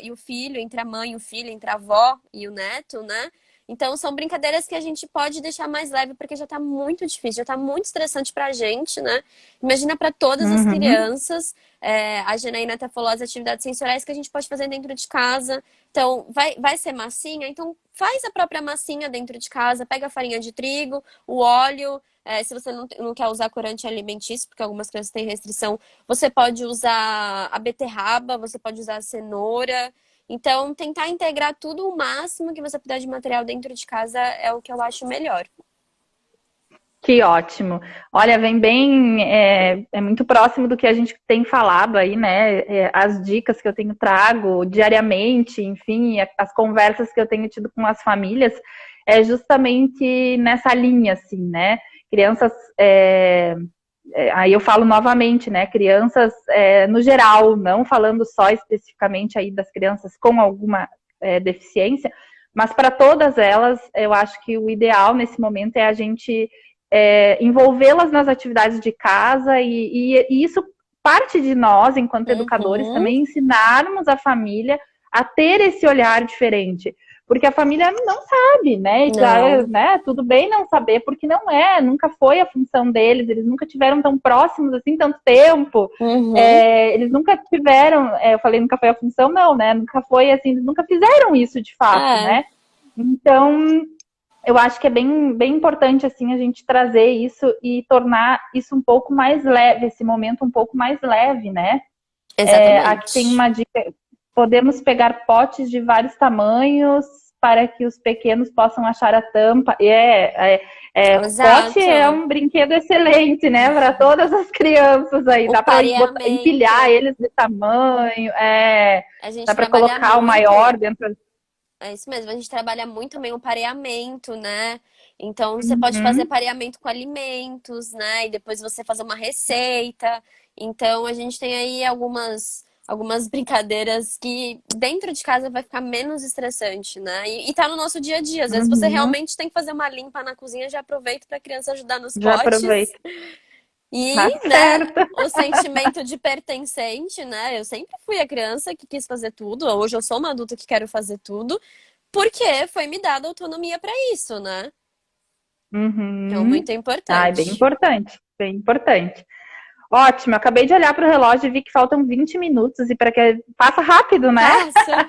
e o filho, entre a mãe e o filho, entre a avó e o neto, né? Então, são brincadeiras que a gente pode deixar mais leve, porque já tá muito difícil, já tá muito estressante pra gente, né? Imagina para todas as Uhum. crianças. A Janaína até falou as atividades sensoriais que a gente pode fazer dentro de casa. Então, vai ser massinha? Então, faz a própria massinha dentro de casa, pega a farinha de trigo, o óleo. Se você não quer usar corante alimentício, porque algumas crianças têm restrição, você pode usar a beterraba, você pode usar a cenoura. Então, tentar integrar tudo o máximo que você puder de material dentro de casa é o que eu acho melhor. Que ótimo. Olha, vem bem, é muito próximo do que a gente tem falado aí, né? As dicas que eu tenho trago diariamente, enfim, as conversas que eu tenho tido com as famílias, é justamente nessa linha, assim, né? Crianças, aí eu falo novamente, né? Crianças no geral, não falando só especificamente aí das crianças com alguma deficiência, mas para todas elas, eu acho que o ideal nesse momento é a gente envolvê-las nas atividades de casa e isso parte de nós, enquanto educadores, Uhum. também ensinarmos a família a ter esse olhar diferente. Porque a família não sabe, né? Não. Né? Tudo bem não saber, porque nunca foi a função deles, eles nunca tiveram tão próximos assim, tanto tempo. Uhum. Eles nunca tiveram, eu falei nunca foi a função, não, né? Nunca foi assim, eles nunca fizeram isso de fato, É, né? Então, eu acho que é bem, bem importante assim a gente trazer isso e tornar isso um pouco mais leve, esse momento um pouco mais leve, né? Aqui tem exatamente. uma dica Podemos pegar potes de vários tamanhos para que os pequenos possam achar a tampa. Pote é Exato. um brinquedo excelente, né? Para todas as crianças aí. O Dá para pareamento. empilhar eles de tamanho. A gente Dá para trabalha colocar o muito. maior dentro. É isso mesmo, a gente trabalha muito também o pareamento, né? Então você pode fazer Uhum, pareamento com alimentos, né? E depois você fazer uma receita. Então a gente tem aí algumas brincadeiras que dentro de casa vai ficar menos estressante, né? E tá no nosso dia a dia. Às vezes você uhum. realmente tem que fazer uma limpa na cozinha, já aproveita para a criança ajudar nos Já potes. aproveito. E, Tá né, certo. o sentimento de pertencente, né? Eu sempre fui a criança que quis fazer tudo. Hoje eu sou uma adulta que quero fazer tudo. Porque foi me dada autonomia para isso, né? Então, Uhum. muito Ai, bem importante. importante, bem importante. Ótimo, eu acabei de olhar para o relógio e vi que faltam 20 minutos e para que passa rápido, né? Passa!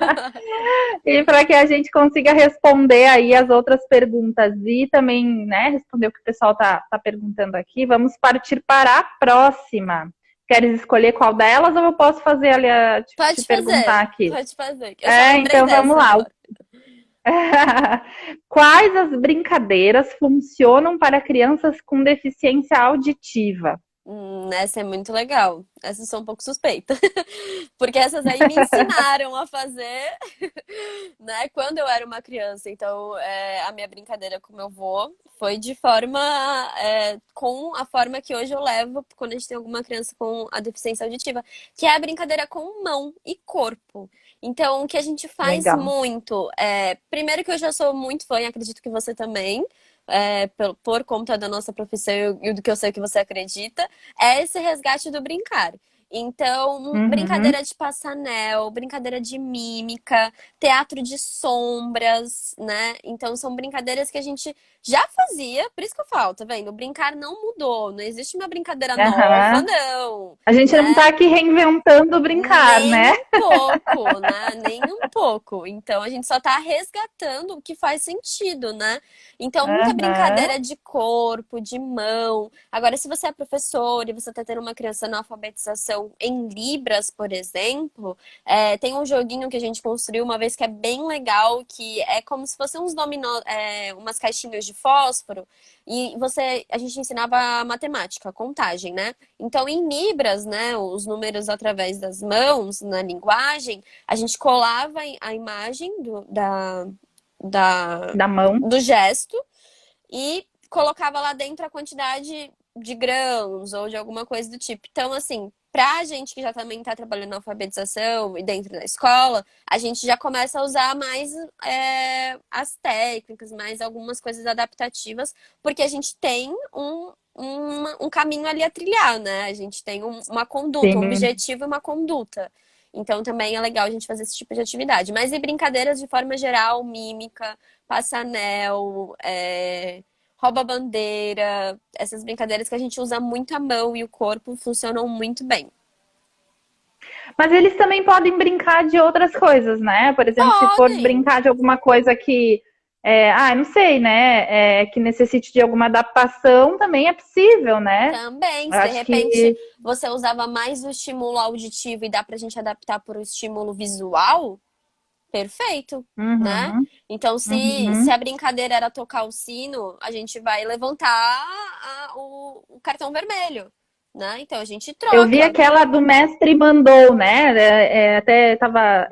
E para que a gente consiga responder aí as outras perguntas e também, né, responder o que o pessoal tá perguntando aqui, vamos partir para a próxima. Queres escolher qual delas ou eu posso fazer ali te Pode fazer, perguntar aqui? pode fazer. Eu só lembrei Então vamos dessa lá. agora. Quais as brincadeiras funcionam para crianças com deficiência auditiva? Essa é muito legal. Essa eu sou um pouco suspeita. Porque essas aí me ensinaram a fazer, né, quando eu era uma criança. Então, a minha brincadeira com meu avô foi de forma, com a forma que hoje eu levo quando a gente tem alguma criança com a deficiência auditiva, que é a brincadeira com mão e corpo. Então, o que a gente faz Legal. muito primeiro que eu já sou muito fã, e acredito que você também, por conta da nossa profissão e do que eu sei que você acredita, é esse resgate do brincar. Então, Uhum. brincadeira de passanel, brincadeira de mímica, teatro de sombras, né? Então, são brincadeiras que a gente já fazia, por isso que eu falo, tá vendo? O brincar não mudou, não existe uma brincadeira nova, Aham. não, A gente não tá né? aqui reinventando brincar, Nem né? um pouco, né? Nem um pouco. Então a gente só tá resgatando o que faz sentido, né? Então, muita Aham. brincadeira de corpo, de mão. Agora, se você é professor e você tá tendo uma criança na alfabetização em Libras, por exemplo, tem um joguinho que a gente construiu uma vez que é bem legal, que é como se fossem uns dominó, umas caixinhas de fósforo, e a gente ensinava a matemática, a contagem, né? Então, em Libras, né, os números através das mãos, na linguagem, a gente colava a imagem da, Da mão. do gesto e colocava lá dentro a quantidade de grãos ou de alguma coisa do tipo. Então, assim, pra gente que já também está trabalhando na alfabetização e dentro da escola, a gente já começa a usar mais as técnicas, mais algumas coisas adaptativas, porque a gente tem um caminho ali a trilhar, né? A gente tem uma conduta, um Sim. objetivo e uma conduta. Então também é legal a gente fazer esse tipo de atividade. Mas e brincadeiras de forma geral, mímica, passanel, rouba-bandeira, essas brincadeiras que a gente usa muito a mão e o corpo funcionam muito bem. Mas eles também podem brincar de outras coisas, né? Por exemplo, se for Podem brincar de alguma coisa que, não sei, né? Que necessite de alguma adaptação, também é possível, né? também, Eu se de acho repente que. você usava mais o estímulo auditivo e dá pra gente adaptar para o estímulo visual, perfeito, né? Uhum, Então, se uhum. a brincadeira era tocar o sino, a gente vai levantar o cartão vermelho, né? Então a gente Eu vi troca. aquela do mestre mandou, né? Até estava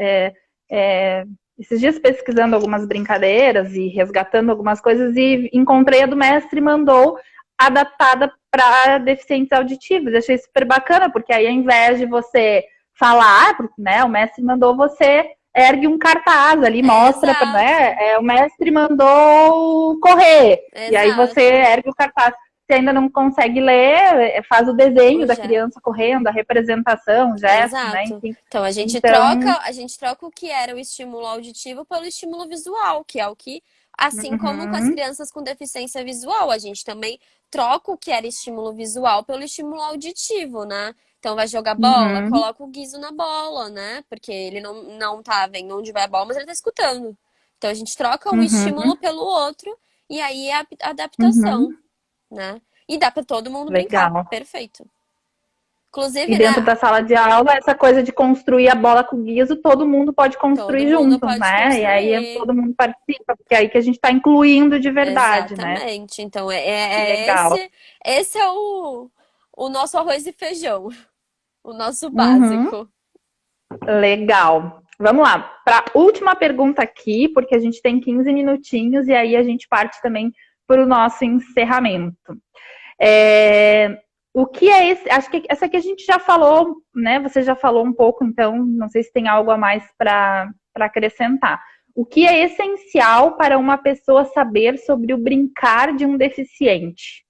esses dias pesquisando algumas brincadeiras e resgatando algumas coisas e encontrei a do mestre mandou adaptada para deficientes auditivos. Eu achei super bacana, porque aí ao invés de você falar, né, o mestre mandou você ergue um cartaz ali, mostra, Exato, né? O mestre mandou correr. E aí você exato. ergue o cartaz. Se ainda não consegue ler, faz o desenho O da já. criança correndo, a representação, o gesto, né? Exato. Enfim. Então Então, a gente troca o que era o estímulo auditivo pelo estímulo visual, que é o que, assim como com as uhum, crianças com deficiência visual, a gente também troca o que era estímulo visual pelo estímulo auditivo, né? Então vai jogar bola, uhum, coloca o guizo na bola, né? Porque ele não tá vendo onde vai a bola, mas ele tá escutando. Então a gente troca um estímulo uhum, pelo outro e aí é a adaptação, uhum, né? E dá pra todo mundo brincar. legal. Perfeito. Inclusive, E né, dentro da sala de aula, essa coisa de construir a bola com guiso, todo mundo pode todo construir mundo junto, pode né? E aí construir. todo mundo participa, porque é aí que a gente está incluindo de verdade, né? Exatamente. Então, Legal. esse é o nosso arroz e feijão, o nosso Uhum. básico. Legal. Vamos lá, para a última pergunta aqui, porque a gente tem 15 minutinhos e aí a gente parte também para o nosso encerramento. O que é esse? Acho que essa aqui a gente já falou, né? Você já falou um pouco, então não sei se tem algo a mais para acrescentar. O que é essencial para uma pessoa saber sobre o brincar de um deficiente?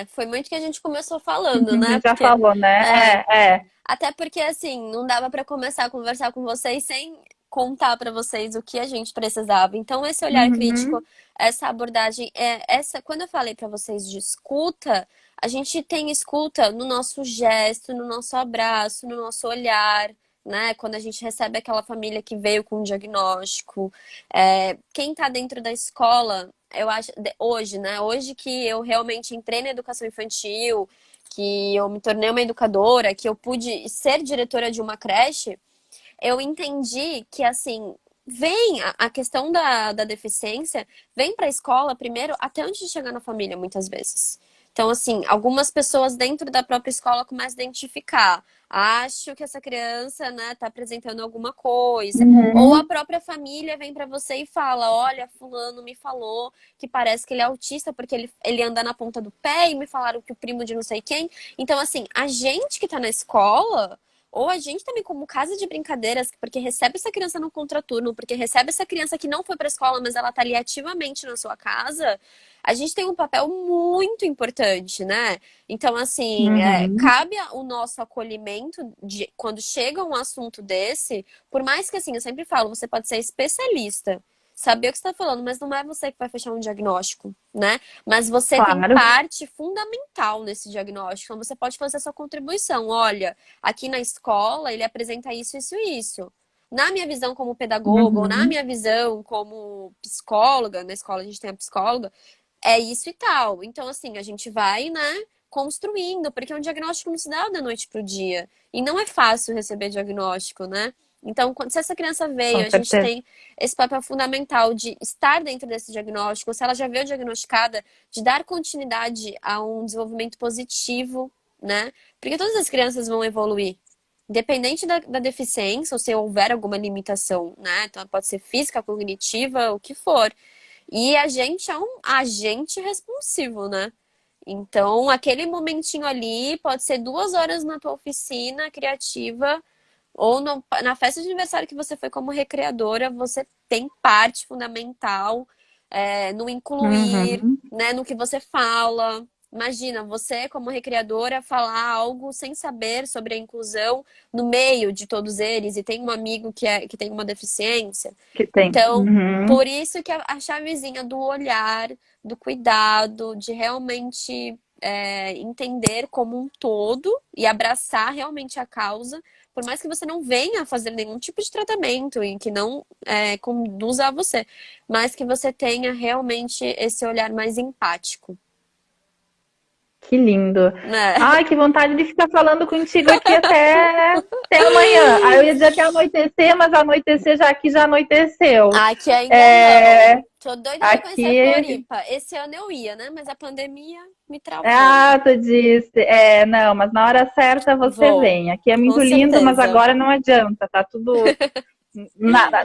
Foi muito que a gente começou falando, né? Já Porque falou, né? é, É. até porque assim, não dava pra começar a conversar com vocês sem contar pra vocês o que a gente precisava. Então, esse olhar crítico, Uhum, essa abordagem, quando eu falei pra vocês de escuta, a gente tem escuta no nosso gesto, no nosso abraço, no nosso olhar, né? Quando a gente recebe aquela família que veio com um diagnóstico. Quem tá dentro da escola, eu acho, hoje, né? Hoje que eu realmente entrei na educação infantil, que eu me tornei uma educadora, que eu pude ser diretora de uma creche, eu entendi que, assim, a questão da deficiência vem para a escola primeiro até antes de chegar na família, muitas vezes. Então, assim, algumas pessoas dentro da própria escola começam a identificar. Acho que essa criança, né, tá apresentando alguma coisa. Ou a uhum, própria família vem para você e fala: Olha, fulano me falou que parece que ele é autista porque ele anda na ponta do pé e me falaram que o primo de não sei quem. Então, assim, a gente que tá na escola, ou a gente também como casa de brincadeiras, porque recebe essa criança no contraturno, porque recebe essa criança que não foi para a escola, mas ela tá ali ativamente na sua casa, a gente tem um papel muito importante, né? Então, assim, uhum. cabe o nosso acolhimento de quando chega um assunto desse, por mais que, assim, eu sempre falo, você pode ser especialista, saber o que você está falando, mas não é você que vai fechar um diagnóstico, né? Mas você tem Claro. parte fundamental nesse diagnóstico, então você pode fazer a sua contribuição. Olha, aqui na escola ele apresenta isso, isso e isso. Na minha visão como pedagoga, ou na Uhum. minha visão como psicóloga, na escola a gente tem a psicóloga, é isso e tal. Então, assim, a gente vai, né, construindo, porque um diagnóstico não se dá da noite pro dia. E não é fácil receber diagnóstico, né? Então, se essa criança veio, Com a gente certeza. tem esse papel fundamental de estar dentro desse diagnóstico, se ela já veio diagnosticada, de dar continuidade a um desenvolvimento positivo, né? Porque todas as crianças vão evoluir. Independente da deficiência, ou se houver alguma limitação, né? Então, pode ser física, cognitiva, o que for. E a gente é um agente responsivo, né? Então, aquele momentinho ali pode ser 2 horas na tua oficina criativa ou na festa de aniversário que você foi como recreadora, você tem parte fundamental no incluir, Uhum. né, no que você fala. Imagina, você como recreadora falar algo sem saber sobre a inclusão no meio de todos eles e tem um amigo que tem uma deficiência. Que tem. Então, Uhum. por isso que a chavezinha do olhar, do cuidado, de realmente entender como um todo e abraçar realmente a causa, por mais que você não venha fazer nenhum tipo de tratamento e que não conduza a você, mas que você tenha realmente esse olhar mais empático, Que lindo. né? Ai, que vontade de ficar falando contigo aqui até amanhã. Aí eu ia dizer até anoitecer, mas anoitecer já aqui já anoiteceu. Aqui ainda É, não. Tô doida pra conhecer aqui. Floripa. Esse ano eu ia, né? Mas a pandemia me travou. Ah, tu disse. Não, mas na hora certa você Vou, vem. Aqui é com muito lindo, mas certeza. agora não adianta. Tá tudo.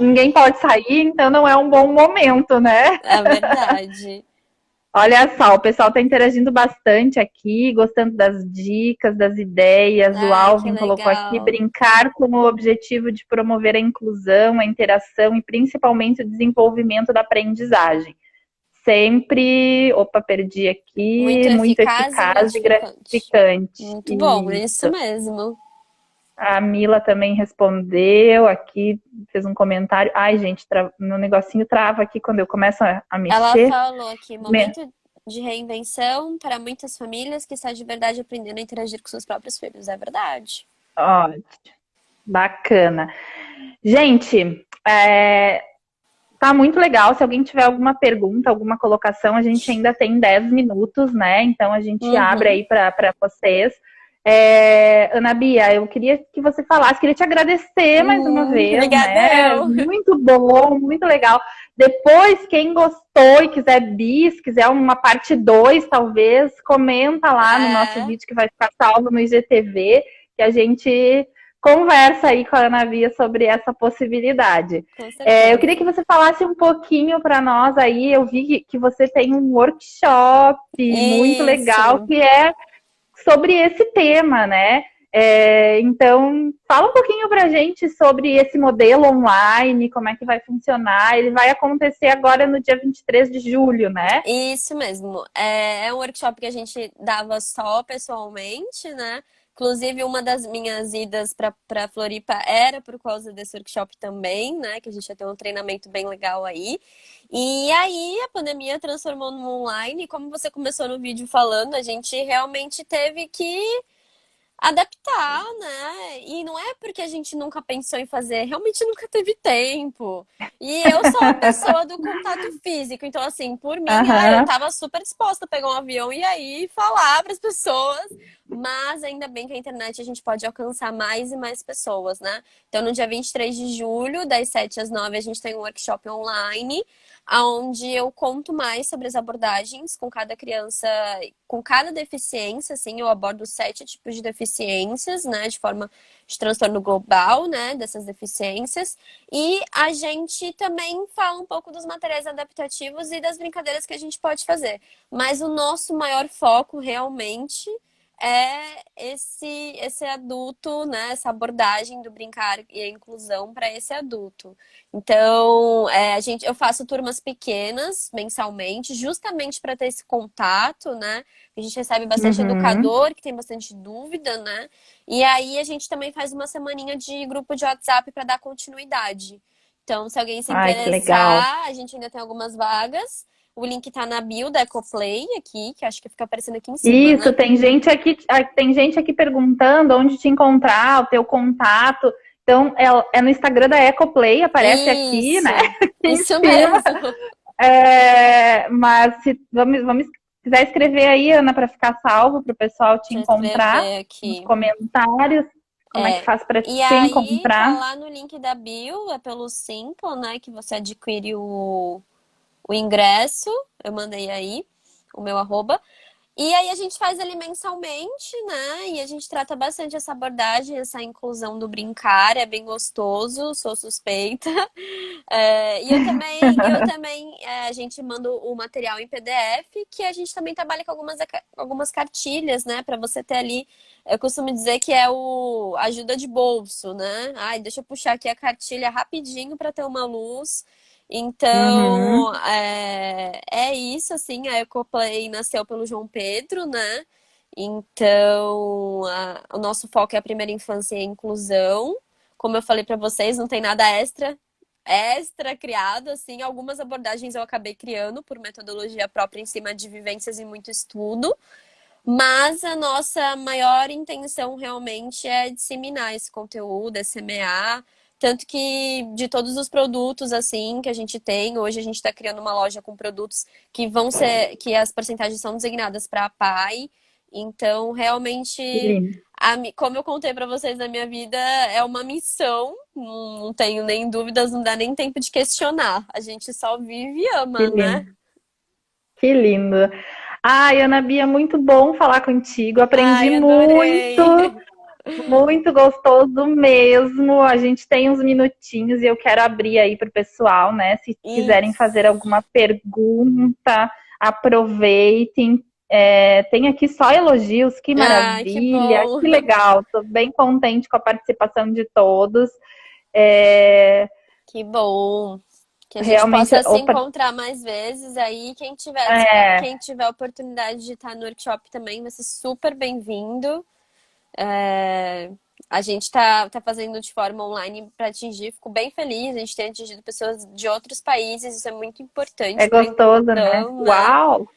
Ninguém pode sair, então não é um bom momento, né? É verdade. Olha só, o pessoal está interagindo bastante aqui, gostando das dicas, das ideias. O Ai, que Alvin colocou aqui legal. brincar com o objetivo de promover a inclusão, a interação e principalmente o desenvolvimento da aprendizagem. Sempre, opa, perdi Muito aqui, muito eficaz e eficaz e gratificante. gratificante. Muito bom, é isso Isso. mesmo. A Mila também respondeu aqui, fez um comentário. Ai, gente, meu negocinho trava aqui quando eu começo a Ela mexer. falou aqui, momento de reinvenção para muitas famílias que está de verdade aprendendo a interagir com seus próprios filhos. É verdade. Ótimo, bacana. Gente, tá muito legal. Se alguém tiver alguma pergunta, alguma colocação, a gente ainda tem 10 minutos, né? Então a gente abre Uhum. aí para vocês. Ana Bia, eu queria que você falasse, queria te agradecer mais uma vez, né? Obrigadão. Muito bom, muito legal. Depois, quem gostou e quiser bis, quiser uma parte 2, talvez, comenta lá no nosso vídeo que vai ficar salvo no IGTV, que a gente conversa aí com a Ana Bia sobre essa possibilidade. Com certeza. Eu queria que você falasse um pouquinho para nós aí. Eu vi que você tem um workshop muito legal que é sobre esse tema, né? Então, fala um pouquinho pra gente sobre esse modelo online, como é que vai funcionar. Ele vai acontecer agora no dia 23 de julho, né? Isso mesmo. É um workshop que a gente dava só pessoalmente, né? Inclusive, uma das minhas idas para Floripa era por causa desse workshop também, né? Que a gente ia ter um treinamento bem legal aí. E aí, a pandemia transformou no online. E como você começou no vídeo falando, a gente realmente teve que adaptar, né? E não é porque a gente nunca pensou em fazer, realmente nunca teve tempo. E eu sou a pessoa do contato físico, então assim, por mim, eu tava super disposta a pegar um avião e aí falar para as pessoas, mas ainda bem que a internet a gente pode alcançar mais e mais pessoas, né? Então no dia 23 de julho, das 7 às 9, a gente tem um workshop online, onde eu conto mais sobre as abordagens com cada criança, com cada deficiência, assim, eu abordo 7 tipos de deficiências, né, de forma de transtorno global, né, dessas deficiências, e a gente também fala um pouco dos materiais adaptativos e das brincadeiras que a gente pode fazer, mas o nosso maior foco realmente é esse adulto, né, essa abordagem do brincar e a inclusão para esse adulto. Então, eu faço turmas pequenas mensalmente, justamente para ter esse contato, né? A gente recebe bastante educador que tem bastante dúvida, né? E aí a gente também faz uma semaninha de grupo de WhatsApp para dar continuidade. Então, se alguém se interessar, a gente ainda tem algumas vagas. O link tá na bio da Ecoplay aqui, que acho que fica aparecendo aqui em cima. Isso, né? tem gente aqui perguntando onde te encontrar, o teu contato. Então, é no Instagram da Ecoplay, aparece aqui, né? Isso mesmo. Mas se quiser escrever aí, Ana, para ficar salvo, para o pessoal te encontrar aqui nos comentários. Como é que faz para te encontrar? Tá lá no link da bio, é pelo Simple, né? Que você adquire o ingresso. Eu mandei aí o meu arroba. E aí a gente faz ele mensalmente, né? E a gente trata bastante essa abordagem, essa inclusão do brincar, é bem gostoso, sou suspeita. E eu também a gente manda o material em PDF, que a gente também trabalha com algumas cartilhas, né? Para você ter ali, eu costumo dizer que é o ajuda de bolso, né? Ai, deixa eu puxar aqui a cartilha rapidinho para ter uma luz. Então, é isso, assim, a Ecoplay nasceu pelo João Pedro, né? Então, o nosso foco é a primeira infância e a inclusão. Como eu falei para vocês, não tem nada extra criado, assim. Algumas abordagens eu acabei criando por metodologia própria em cima de vivências e muito estudo. Mas a nossa maior intenção realmente é disseminar esse conteúdo, é semear. Tanto que de todos os produtos assim que a gente tem, hoje a gente está criando uma loja com produtos que que as porcentagens são designadas para a PAI. Então, realmente, como eu contei para vocês na minha vida, é uma missão. Não tenho nem dúvidas, não dá nem tempo de questionar. A gente só vive e ama, né? Que lindo. Ai, Ana Bia, muito bom falar contigo. Aprendi adorei. muito gostoso mesmo. A gente tem uns minutinhos e eu quero abrir aí para o pessoal, né? Se quiserem fazer alguma pergunta, aproveitem. Tem aqui só elogios, que maravilha, que legal. Estou bem contente com a participação de todos. Que bom. Que a gente Realmente, possa se encontrar mais vezes aí. Quem tiver a oportunidade de estar no workshop também vai ser super bem-vindo. A gente tá fazendo de forma online para atingir, fico bem feliz. A gente tem atingido pessoas de outros países, isso é muito importante. É gostoso, né? Uau!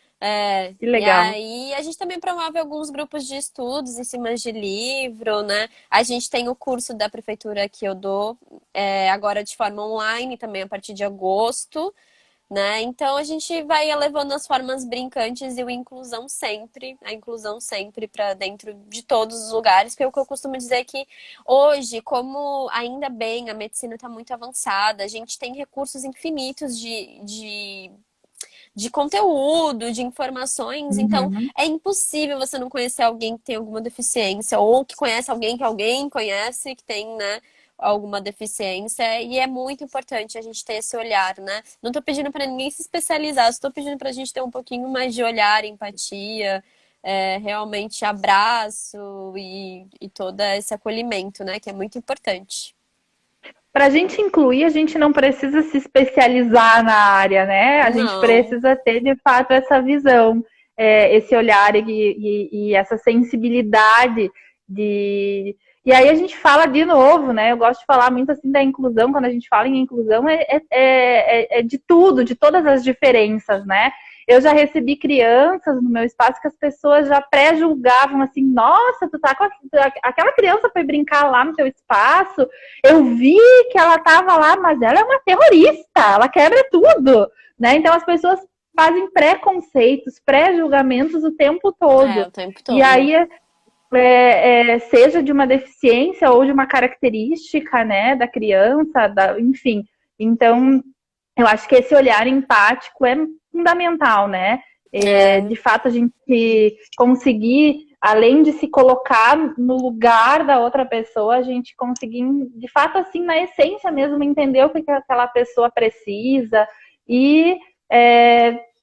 Que legal. E aí a gente também promove alguns grupos de estudos em cima de livro, né? A gente tem o curso da prefeitura que eu dou agora de forma online, também a partir de agosto. né? Então a gente vai levando as formas brincantes e a inclusão sempre para dentro de todos os lugares, porque o que eu costumo dizer é que hoje, como ainda bem a medicina está muito avançada, a gente tem recursos infinitos de conteúdo, de informações, então Uhum. é impossível você não conhecer alguém que tem alguma deficiência, ou que conhece alguém que alguém conhece que tem, né, alguma deficiência, e é muito importante a gente ter esse olhar, né? Não tô pedindo para ninguém se especializar, só tô pedindo pra gente ter um pouquinho mais de olhar, empatia, realmente abraço e todo esse acolhimento, né? Que é muito importante. Para a gente incluir, a gente não precisa se especializar na área, né? A gente Não. precisa ter, de fato, essa visão, esse olhar e essa sensibilidade de... E aí a gente fala de novo, né? Eu gosto de falar muito assim da inclusão, quando a gente fala em inclusão, é de tudo, de todas as diferenças, né? Eu já recebi crianças no meu espaço que as pessoas já pré-julgavam assim, nossa, tu tá com aquela criança foi brincar lá no teu espaço, eu vi que ela estava lá, mas ela é uma terrorista, ela quebra tudo, né? Então as pessoas fazem preconceitos, pré-julgamentos o tempo todo. O tempo E todo. aí, seja de uma deficiência ou de uma característica, né, da criança, enfim. Então, eu acho que esse olhar empático é fundamental, né? É, De fato, a gente conseguir, além de se colocar no lugar da outra pessoa, a gente conseguir, de fato, assim, na essência mesmo, entender o que aquela pessoa precisa e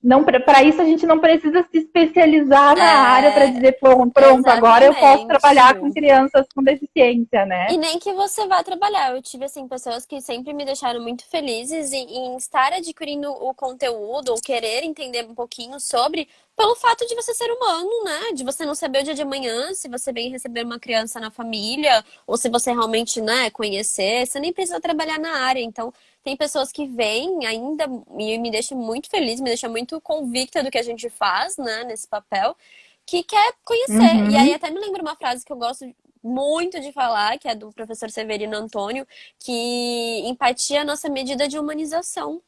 não, para isso a gente não precisa se especializar na área para é, dizer, pronto, agora eu posso trabalhar com exatamente. crianças com deficiência, né? E nem que você vá trabalhar. Eu tive, assim, pessoas que sempre me deixaram muito felizes em estar adquirindo o conteúdo ou querer entender um pouquinho sobre, pelo fato de você ser humano, né? De você não saber o dia de amanhã, se você vem receber uma criança na família, ou se você realmente, né, conhecer, você nem precisa trabalhar na área. Então, tem pessoas que vêm ainda e me deixam muito feliz, me deixam muito convicta do que a gente faz, né, nesse papel, que quer conhecer. E aí Uhum. até me lembro uma frase que eu gosto muito de falar, que é do professor Severino Antônio, que empatia é a nossa medida de humanização.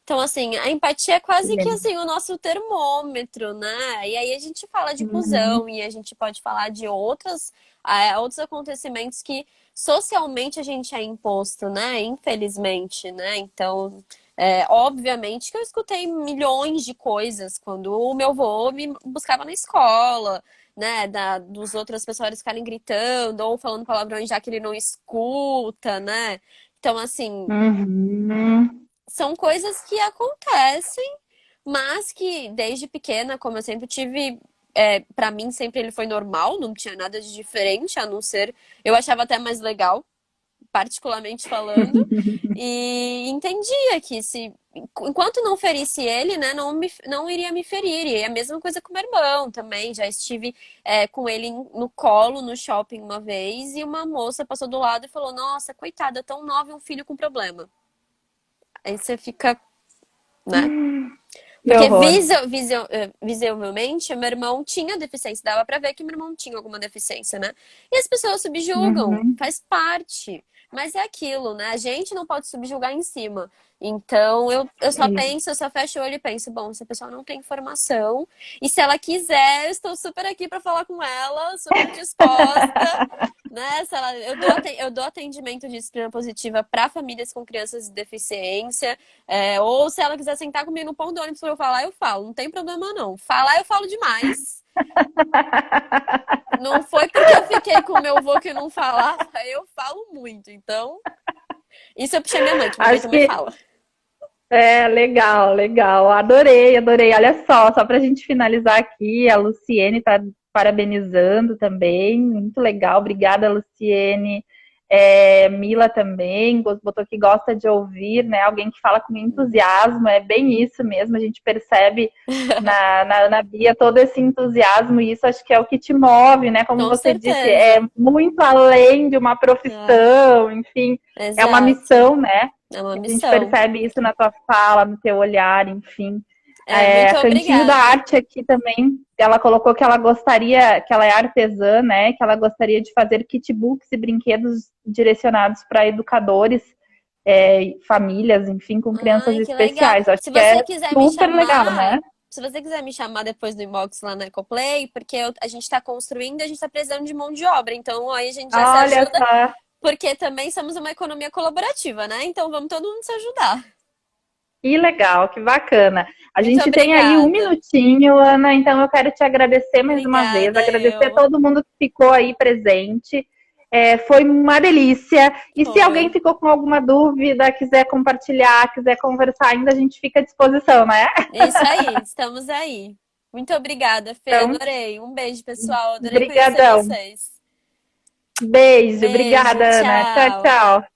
Então, assim, a empatia é quase que assim o nosso termômetro, né? E aí a gente fala de Uhum. inclusão e a gente pode falar de outros acontecimentos que socialmente a gente é imposto, né? Infelizmente, né? Então, obviamente que eu escutei milhões de coisas quando o meu avô me buscava na escola, né, dos outros pessoas ficarem gritando ou falando palavrões já que ele não escuta, né? Então, assim, Uhum. são coisas que acontecem, mas que desde pequena, como eu sempre tive, para mim sempre ele foi normal, não tinha nada de diferente, a não ser, eu achava até mais legal, particularmente falando, e entendia que se enquanto não ferisse ele, né, não iria me ferir. E é a mesma coisa com meu irmão também. Já estive com ele no colo no shopping uma vez e uma moça passou do lado e falou: Nossa, coitada, tão nova e um filho com problema. Aí você fica, né? Que Porque horror. visivelmente, meu irmão tinha deficiência. Dava pra ver que meu irmão tinha alguma deficiência, né? E as pessoas subjugam, Uhum. faz parte. Mas é aquilo, né? A gente não pode subjugar em cima. Então, eu só Isso. penso, eu só fecho o olho e penso, bom, essa pessoa não tem informação. E se ela quiser, eu estou super aqui pra falar com ela, super disposta. Né? Eu dou atendimento de disciplina positiva para famílias com crianças de deficiência. Ou se ela quiser sentar comigo no ponto do ônibus para eu falar, eu falo. Não tem problema, não. Falar, eu falo demais. Não foi porque eu fiquei com o meu avô que não falava, eu falo muito. Então, isso eu puxei minha mãe, que minha mãe Acho também que fala. legal, legal. Adorei, adorei. Olha só para a gente finalizar aqui, a Luciene está parabenizando também. Muito legal. Obrigada, Luciene. Mila também botou que gosta de ouvir, né? Alguém que fala com entusiasmo, é bem isso mesmo. A gente percebe na Bia todo esse entusiasmo, e isso acho que é o que te move, né? Como Com você disse, é certeza. muito além de uma É, profissão, enfim, é uma exato. missão, né? É uma A gente missão. percebe isso na tua fala, no teu olhar, enfim. Muito Cantinho da obrigada. Arte aqui também, ela colocou que ela gostaria, que ela é artesã, né? Que ela gostaria de fazer kitbooks e brinquedos direcionados para educadores. famílias, enfim, com crianças Ai, que legal. especiais. Acho Se que é você quiser me super legal, né? chamar, se você quiser me chamar depois do inbox lá na Ecoplay, porque a gente está construindo, a gente está precisando de mão de obra. Então aí a gente já se Olha ajuda, só, porque também somos uma economia colaborativa, né? Então vamos todo mundo se ajudar. que legal, que bacana. A Muito gente tem aí um obrigada. minutinho, Ana, então eu quero te agradecer mais uma vez, Obrigada, agradecer a eu. todo mundo que ficou aí presente. Foi uma delícia. E se alguém Foi. ficou com alguma dúvida, quiser compartilhar, quiser conversar ainda, a gente fica à disposição, né? Isso aí, estamos aí. Muito obrigada, Fê. Então, Adorei. Um beijo, pessoal. Adorei conhecer brigadão. vocês. Beijo, Beijo, obrigada, Ana. Tchau, tchau. tchau.